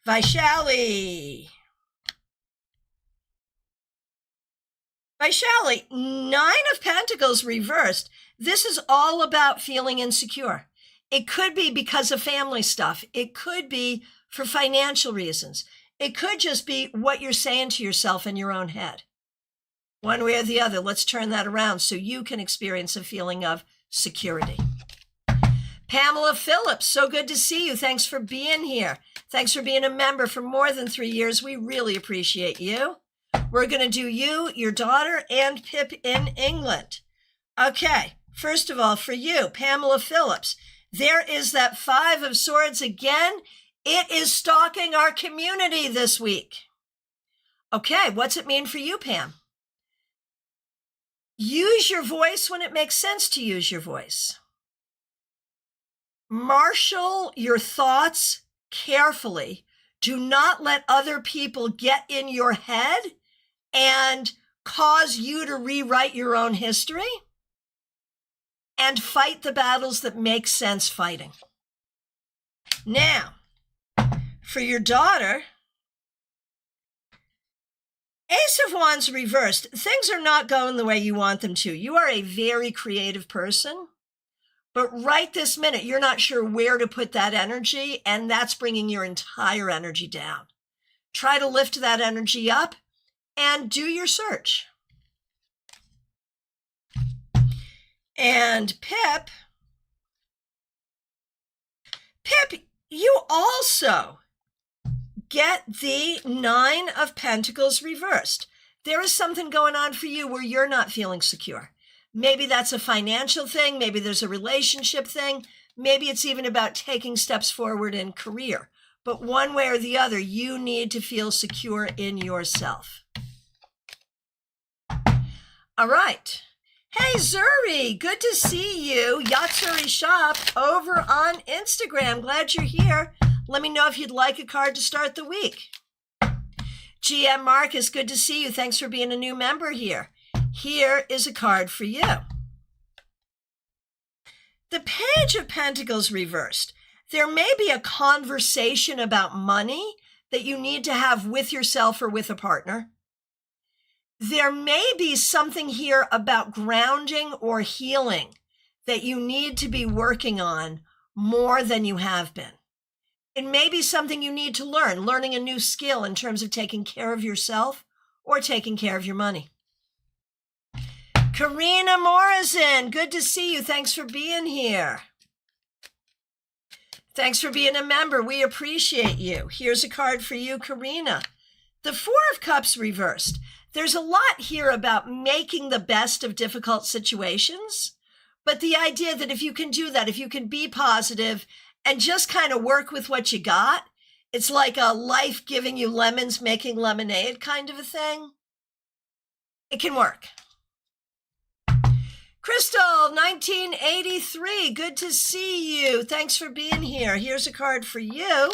Vaishali. Vaishali, 9 of Pentacles reversed. This is all about feeling insecure. It could be because of family stuff. It could be for financial reasons. It could just be what you're saying to yourself in your own head. One way or the other, let's turn that around so you can experience a feeling of security. Pamela Phillips, so good to see you. Thanks for being here. Thanks for being a member for more than 3 years. We really appreciate you. We're going to do you, your daughter, and Pip in England. Okay, first of all, for you, Pamela Phillips, there is that 5 of Swords again. It is stalking our community this week. Okay, what's it mean for you, Pam? Use your voice when it makes sense to use your voice. Marshal your thoughts carefully. Do not let other people get in your head and cause you to rewrite your own history. And fight the battles that make sense fighting. Now, for your daughter, Ace of Wands reversed. Things are not going the way you want them to. You are a very creative person, but right this minute, you're not sure where to put that energy, and that's bringing your entire energy down. Try to lift that energy up and do your search. And Pip, you also get the 9 of Pentacles reversed. There is something going on for you where you're not feeling secure. Maybe that's a financial thing. Maybe there's a relationship thing. Maybe it's even about taking steps forward in career. But one way or the other, you need to feel secure in yourself. All right. Hey, Zuri, good to see you. Yatsuri Shop over on Instagram. Glad you're here. Let me know if you'd like a card to start the week. GM Marcus, good to see you. Thanks for being a new member here. Here is a card for you. The Page of Pentacles reversed. There may be a conversation about money that you need to have with yourself or with a partner. There may be something here about grounding or healing that you need to be working on more than you have been. It may be something you need to learn, learning a new skill in terms of taking care of yourself or taking care of your money. Karina Morrison, good to see you. Thanks for being here. Thanks for being a member. We appreciate you. Here's a card for you, Karina. The Four of Cups reversed. There's a lot here about making the best of difficult situations, but the idea that if you can do that, if you can be positive and just kind of work with what you got, it's like a life giving you lemons, making lemonade kind of a thing. It can work. Crystal, 1983, good to see you. Thanks for being here. Here's a card for you.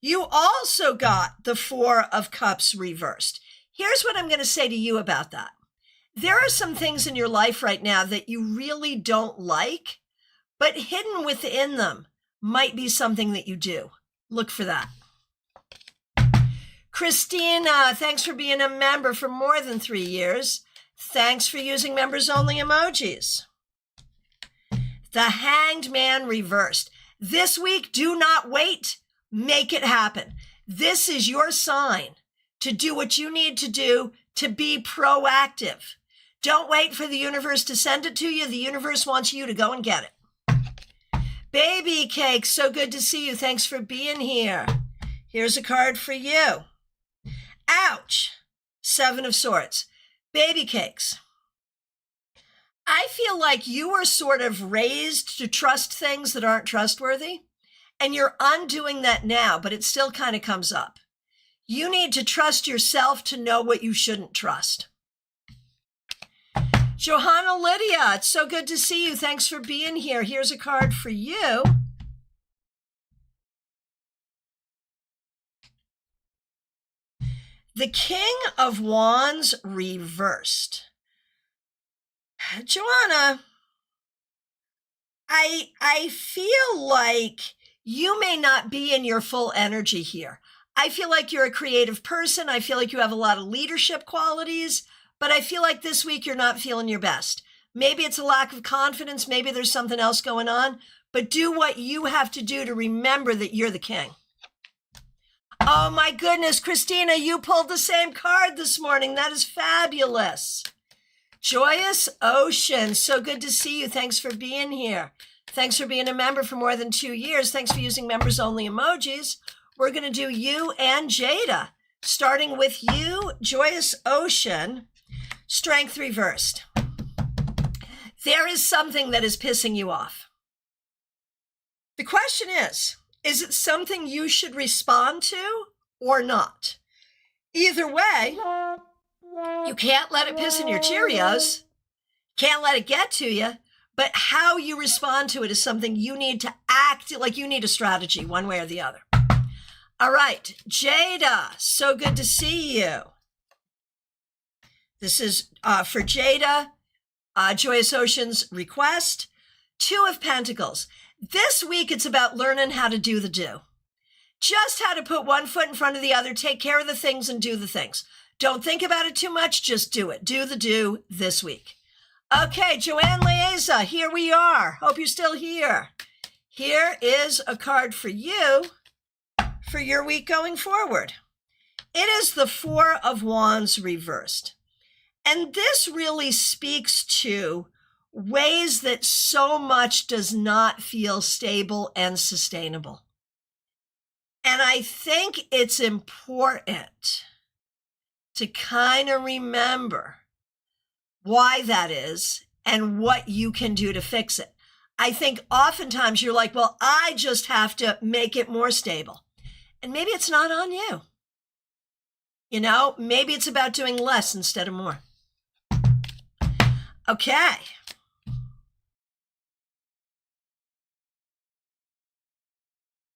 You also got the Four of Cups reversed. Here's what I'm going to say to you about that. There are some things in your life right now that you really don't like, but hidden within them might be something that you do. Look for that. Christina, thanks for being a member for more than 3 years. Thanks for using members only emojis. The Hanged Man reversed. This week, do not wait. Make it happen. This is your sign to do what you need to do to be proactive. Don't wait for the universe to send it to you. The universe wants you to go and get it. Baby Cake, so good to see you. Thanks for being here. Here's a card for you. Ouch. Seven of Swords. Baby Cakes. I feel like you were sort of raised to trust things that aren't trustworthy, and you're undoing that now, but it still kind of comes up. You need to trust yourself to know what you shouldn't trust. Johanna Lydia, it's so good to see you. Thanks for being here. Here's a card for you. The King of Wands reversed. Joanna, I feel like you may not be in your full energy here. I feel like you're a creative person. I feel like you have a lot of leadership qualities, but I feel like this week you're not feeling your best. Maybe it's a lack of confidence. Maybe there's something else going on, but do what you have to do to remember that you're the king. Oh my goodness, Christina, you pulled the same card this morning. That is fabulous. Joyous Ocean, so good to see you. Thanks for being here. Thanks for being a member for more than 2 years. Thanks for using members only emojis. We're going to do you and Jada. Starting with you, Joyous Ocean, Strength reversed. There is something that is pissing you off. The question is it something you should respond to or not? Either way, you can't let it piss in your Cheerios. Can't let it get to you. But how you respond to it is something you need to act like. You need a strategy one way or the other. All right, Jada, so good to see you. This is for Jada, Joyous Ocean's request. 2 of Pentacles. This week, it's about learning how to do the do. Just how to put one foot in front of the other, take care of the things and do the things. Don't think about it too much, just do it. Do the do this week. Okay, Joanne Lieza, here we are. Hope you're still here. Here is a card for you for your week going forward. It is the Four of Wands reversed. And this really speaks to ways that so much does not feel stable and sustainable. And I think it's important to kind of remember why that is and what you can do to fix it. I think oftentimes you're like, well, I just have to make it more stable. And maybe it's not on you. You know, maybe it's about doing less instead of more. Okay.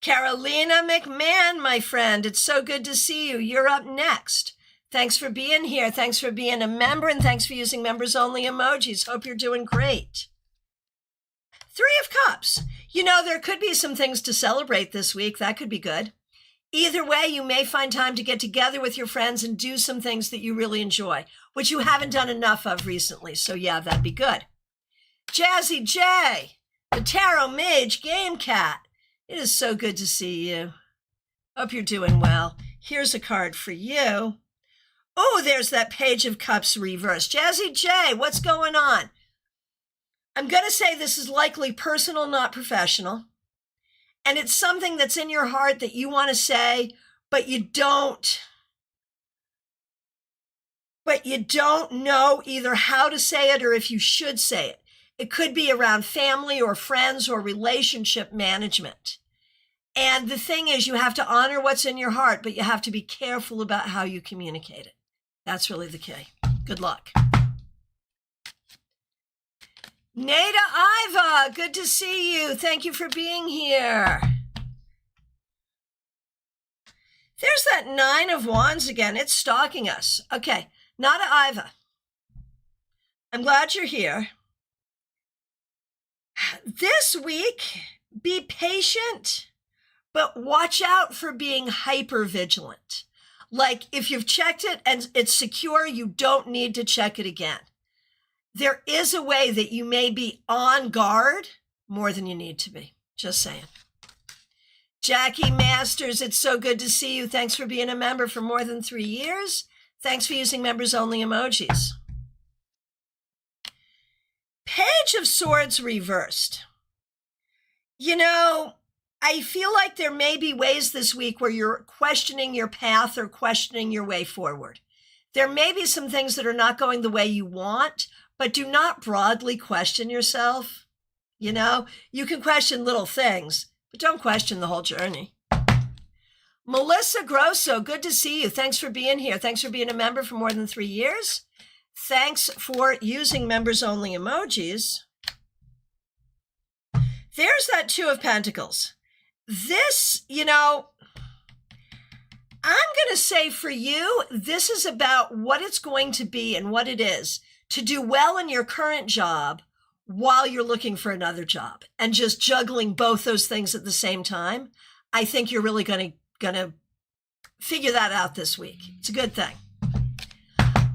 Carolina McMahon, my friend, it's so good to see you. You're up next. Thanks for being here. Thanks for being a member, and thanks for using members only emojis. Hope you're doing great. 3 of Cups. You know, there could be some things to celebrate this week. That could be good. Either way, you may find time to get together with your friends and do some things that you really enjoy, which you haven't done enough of recently. So yeah, that'd be good. Jazzy J, the Tarot Mage Game Cat. It is so good to see you. Hope you're doing well. Here's a card for you. Oh, there's that Page of Cups reversed. Jazzy J, what's going on? I'm going to say this is likely personal, not professional. And it's something that's in your heart that you want to say, but you don't know either how to say it or if you should say it. It could be around family or friends or relationship management. And the thing is, you have to honor what's in your heart, but you have to be careful about how you communicate it. That's really the key. Good luck. Nada Iva, good to see you. Thank you for being here. There's that Nine of Wands again. It's stalking us. Okay, Nada Iva, I'm glad you're here. This week, be patient, but watch out for being hyper vigilant. Like if you've checked it and it's secure, you don't need to check it again. There is a way that you may be on guard more than you need to be. Just saying. Jackie Masters, it's so good to see you. Thanks for being a member for more than 3 years. Thanks for using members only emojis. Page of Swords reversed. You know, I feel like there may be ways this week where you're questioning your path or questioning your way forward. There may be some things that are not going the way you want, but do not broadly question yourself. You know, you can question little things, but don't question the whole journey. Melissa Grosso, good to see you. Thanks for being here. Thanks for being a member for more than 3 years. Thanks for using members only emojis. There's that Two of Pentacles. This, you know, I'm going to say for you, this is about what it's going to be and what it is to do well in your current job while you're looking for another job and just juggling both those things at the same time. I think you're really going to figure that out this week. It's a good thing.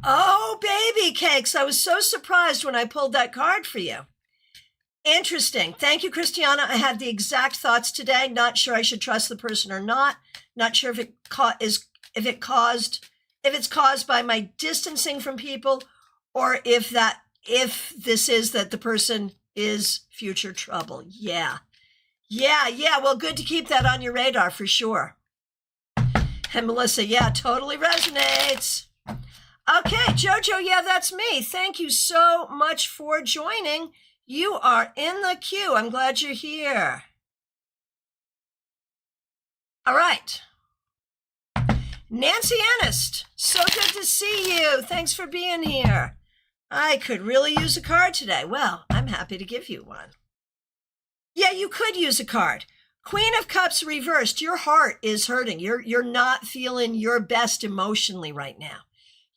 Oh, baby cakes. I was so surprised when I pulled that card for you. Interesting. Thank you, Christiana. I had the exact thoughts today. Not sure I should trust the person or not. Not sure if it's caused by my distancing from people, or if this is that the person is future trouble. Yeah. Well, good to keep that on your radar for sure. And Melissa, yeah, totally resonates. Okay, Jojo, yeah, that's me. Thank you so much for joining. You are in the queue. I'm glad you're here. All right. Nancy Ernest, so good to see you. Thanks for being here. I could really use a card today. Well, I'm happy to give you one. Yeah, you could use a card. Queen of Cups reversed. Your heart is hurting. You're not feeling your best emotionally right now.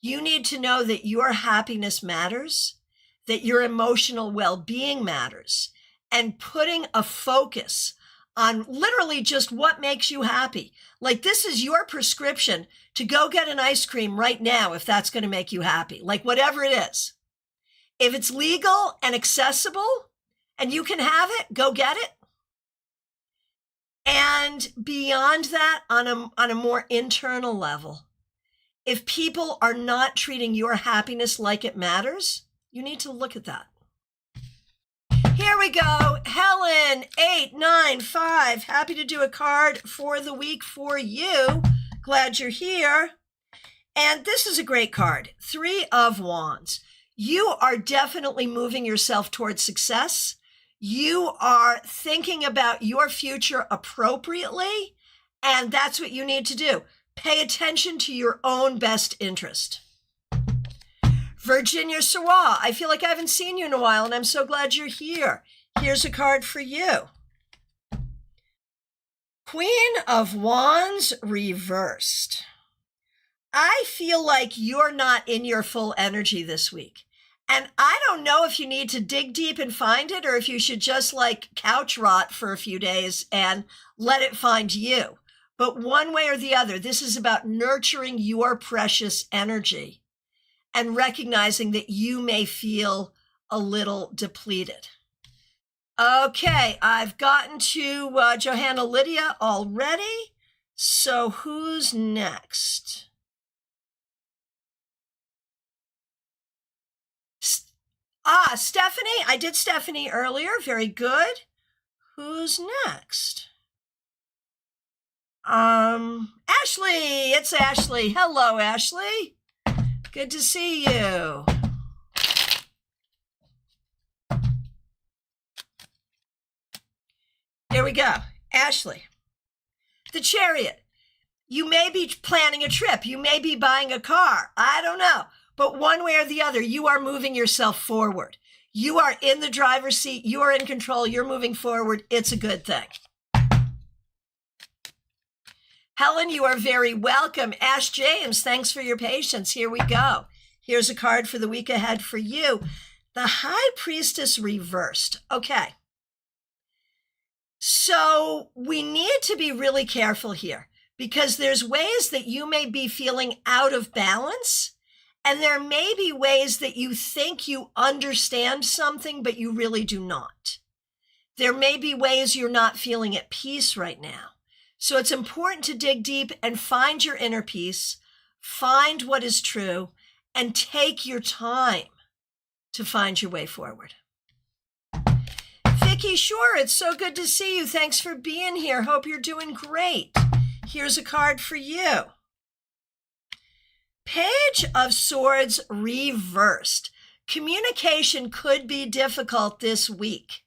You need to know that your happiness matters, that your emotional well-being matters, and putting a focus on literally just what makes you happy. Like this is your prescription to go get an ice cream right now if that's going to make you happy, like whatever it is. If it's legal and accessible and you can have it, go get it. And beyond that, on a more internal level, if people are not treating your happiness like it matters, you need to look at that. Here we go. Helen, 895. Happy to do a card for the week for you. Glad you're here. And this is a great card. 3 of Wands. You are definitely moving yourself towards success. You are thinking about your future appropriately, and that's what you need to do. Pay attention to your own best interest. Virginia Sawa, I feel like I haven't seen you in a while, and I'm so glad you're here. Here's a card for you. Queen of Wands reversed. I feel like you're not in your full energy this week. And I don't know if you need to dig deep and find it, or if you should just like couch rot for a few days and let it find you. But one way or the other, this is about nurturing your precious energy and recognizing that you may feel a little depleted. Okay, I've gotten to Johanna Lydia already. So who's next? Stephanie. I did Stephanie earlier. Very good. Who's next? Ashley. It's Ashley. Hello, Ashley. Good to see you. Here we go. Ashley. The Chariot. You may be planning a trip. You may be buying a car. I don't know. But one way or the other, you are moving yourself forward. You are in the driver's seat. You are in control. You're moving forward. It's a good thing. Helen, you are very welcome. Ash James, thanks for your patience. Here we go. Here's a card for the week ahead for you. The High Priestess reversed. Okay. So we need to be really careful here because there's ways that you may be feeling out of balance. And there may be ways that you think you understand something, but you really do not. There may be ways you're not feeling at peace right now. So it's important to dig deep and find your inner peace, find what is true, and take your time to find your way forward. Vicki, sure, it's so good to see you. Thanks for being here. Hope you're doing great. Here's a card for you. Page of Swords reversed. Communication could be difficult this week.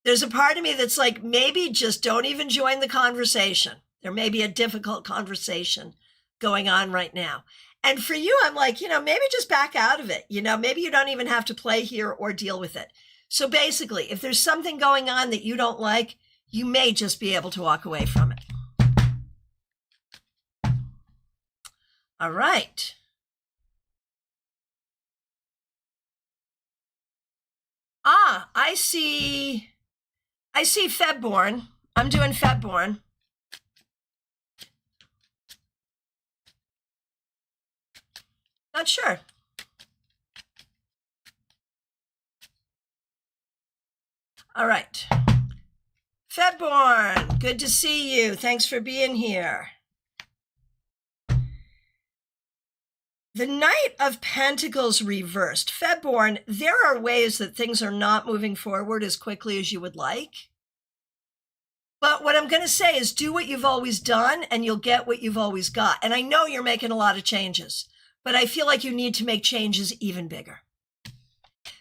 There's a part of me that's like, maybe just don't even join the conversation. There may be a difficult conversation going on right now. And for you, I'm like, maybe just back out of it. Maybe you don't even have to play here or deal with it. So basically, if there's something going on that you don't like, you may just be able to walk away from it. All right. I see Febborn. I'm doing Febborn. Not sure. All right. Febborn, good to see you. Thanks for being here. The Knight of Pentacles reversed. Febborn, there are ways that things are not moving forward as quickly as you would like. But what I'm going to say is do what you've always done and you'll get what you've always got. And I know you're making a lot of changes, but I feel like you need to make changes even bigger.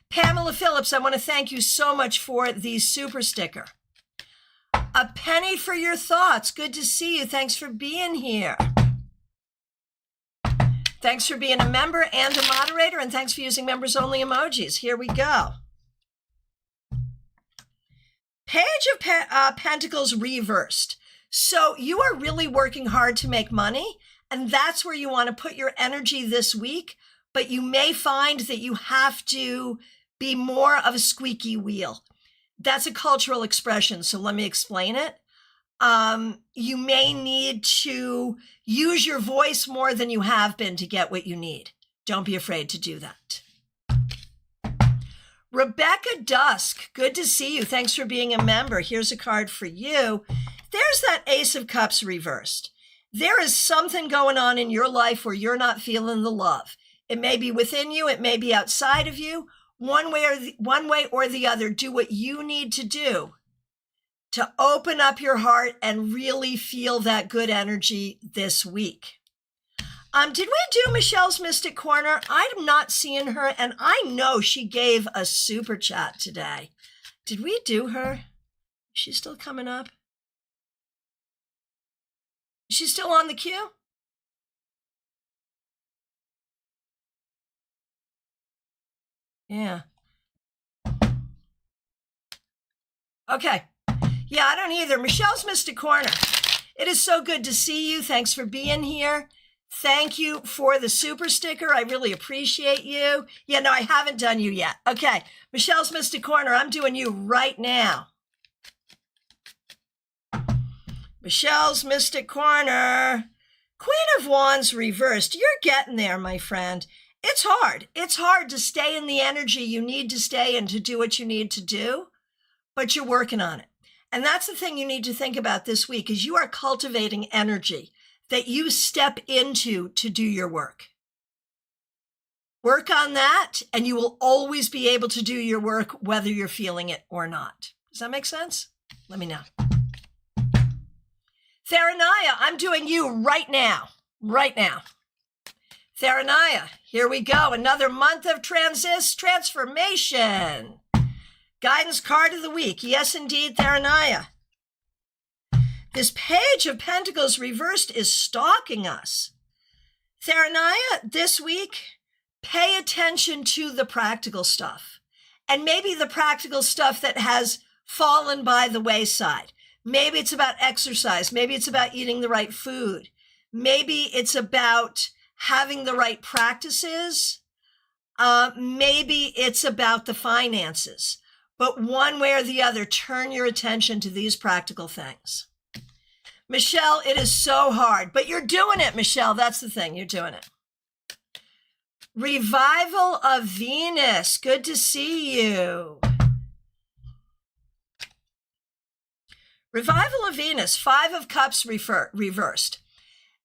Pamela Phillips, I want to thank you so much for the super sticker. A penny for your thoughts. Good to see you. Thanks for being here. Thanks for being a member and a moderator, and thanks for using members only emojis. Here we go. Page of Pentacles reversed. So you are really working hard to make money, and that's where you want to put your energy this week, but you may find that you have to be more of a squeaky wheel. That's a cultural expression, so let me explain it. You may need to use your voice more than you have been to get what you need. Don't be afraid to do that. Rebecca Dusk, good to see you. Thanks for being a member. Here's a card for you. There's that Ace of Cups reversed. There is something going on in your life where you're not feeling the love. It may be within you. It may be outside of you. One way or the other, do what you need to do to open up your heart and really feel that good energy this week. Did we do Michelle's Mystic Corner? I'm not seeing her, and I know she gave a super chat today. Did we do her? Is she still coming up? Is she still on the queue? Yeah. Okay. Yeah, I don't either. Michelle's Mystic Corner. It is so good to see you. Thanks for being here. Thank you for the super sticker. I really appreciate you. Yeah, no, I haven't done you yet. Okay, Michelle's Mystic Corner, I'm doing you right now. Michelle's Mystic Corner. Queen of Wands reversed. You're getting there, my friend. It's hard. It's hard to stay in the energy you need to stay in to do what you need to do, but you're working on it. And that's the thing you need to think about this week is you are cultivating energy that you step into to do your work. Work on that, and you will always be able to do your work whether you're feeling it or not. Does that make sense? Let me know. Theranaya, I'm doing you right now. Right now. Theranaya, here we go. Another month of transformation. Guidance card of the week. Yes, indeed, Theranaya. This Page of Pentacles reversed is stalking us. Theranaya, this week, pay attention to the practical stuff. And maybe the practical stuff that has fallen by the wayside. Maybe it's about exercise. Maybe it's about eating the right food. Maybe it's about having the right practices. Maybe it's about the finances. But one way or the other, turn your attention to these practical things. Michelle, it is so hard, but you're doing it, Michelle. That's the thing. You're doing it. Revival of Venus. Good to see you. Revival of Venus, 5 of Cups reversed.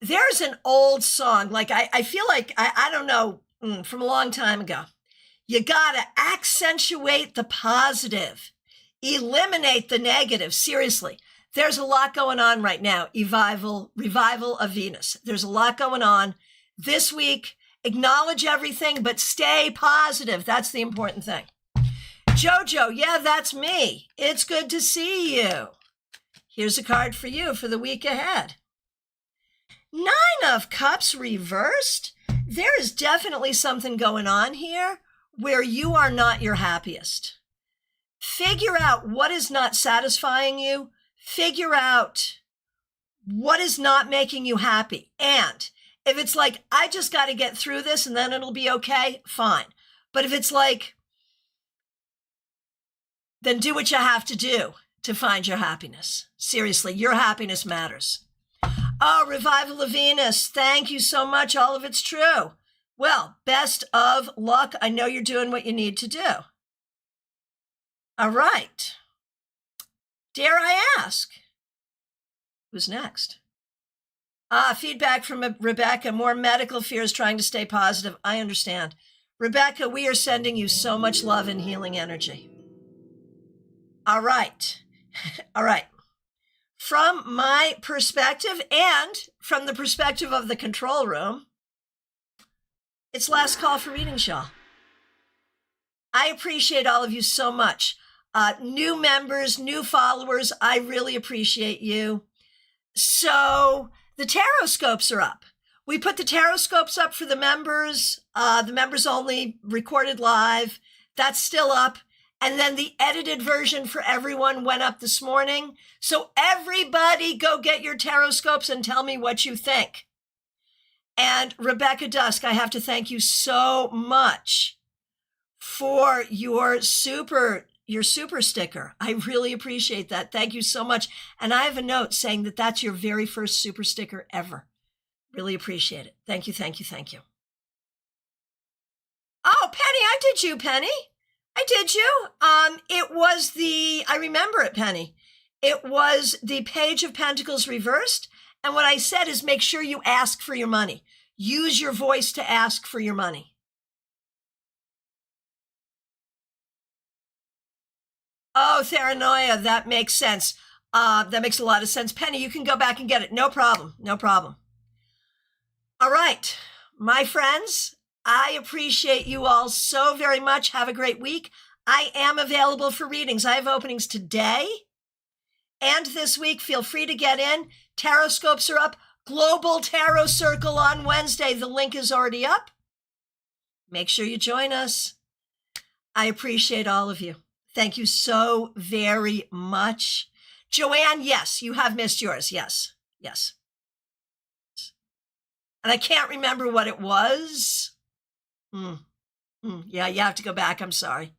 There's an old song, like I feel like, I don't know, from a long time ago. You got to accentuate the positive, eliminate the negative. Seriously, there's a lot going on right now. Revival of Venus. There's a lot going on this week. Acknowledge everything, but stay positive. That's the important thing. Jojo, yeah, that's me. It's good to see you. Here's a card for you for the week ahead. 9 of Cups reversed. There is definitely something going on here where you are not your happiest. Figure out what is not satisfying you. Figure out what is not making you happy. And if it's like, I just got to get through this and then it'll be okay, fine. But if it's like, then do what you have to do to find your happiness. Seriously, your happiness matters. Oh, Revival of Venus. Thank you so much. All of it's true. Well, best of luck. I know you're doing what you need to do. All right. Dare I ask? Who's next? Feedback from Rebecca. More medical fears trying to stay positive. I understand. Rebecca, we are sending you so much love and healing energy. All right. All right. From my perspective and from the perspective of the control room, it's last call for readings, y'all. I appreciate all of you so much. New members, new followers, I really appreciate you. So the tarot scopes are up. We put the tarot scopes up for the members only recorded live. That's still up. And then the edited version for everyone went up this morning. So everybody go get your tarot scopes and tell me what you think. And Rebecca Dusk, I have to thank you so much for your super sticker. I really appreciate that. Thank you so much. And I have a note saying that that's your very first super sticker ever. Really appreciate it. Thank you, thank you, thank you. Oh, Penny, I did you, Penny. I did you. I remember it, Penny. It was the Page of Pentacles reversed. And what I said is make sure you ask for your money. Use your voice to ask for your money. Oh, Theranoia, that makes sense. That makes a lot of sense. Penny, you can go back and get it. No problem. No problem. All right, my friends, I appreciate you all so very much. Have a great week. I am available for readings. I have openings today and this week. Feel free to get in. Tarot scopes are up. Global Tarot Circle on Wednesday. The link is already up. Make sure you join us. I appreciate all of you. Thank you so very much. Joanne, yes, you have missed yours. Yes, yes. And I can't remember what it was. Yeah, you have to go back. I'm sorry.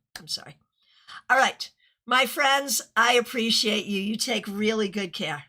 All right. My friends, I appreciate you. You take really good care.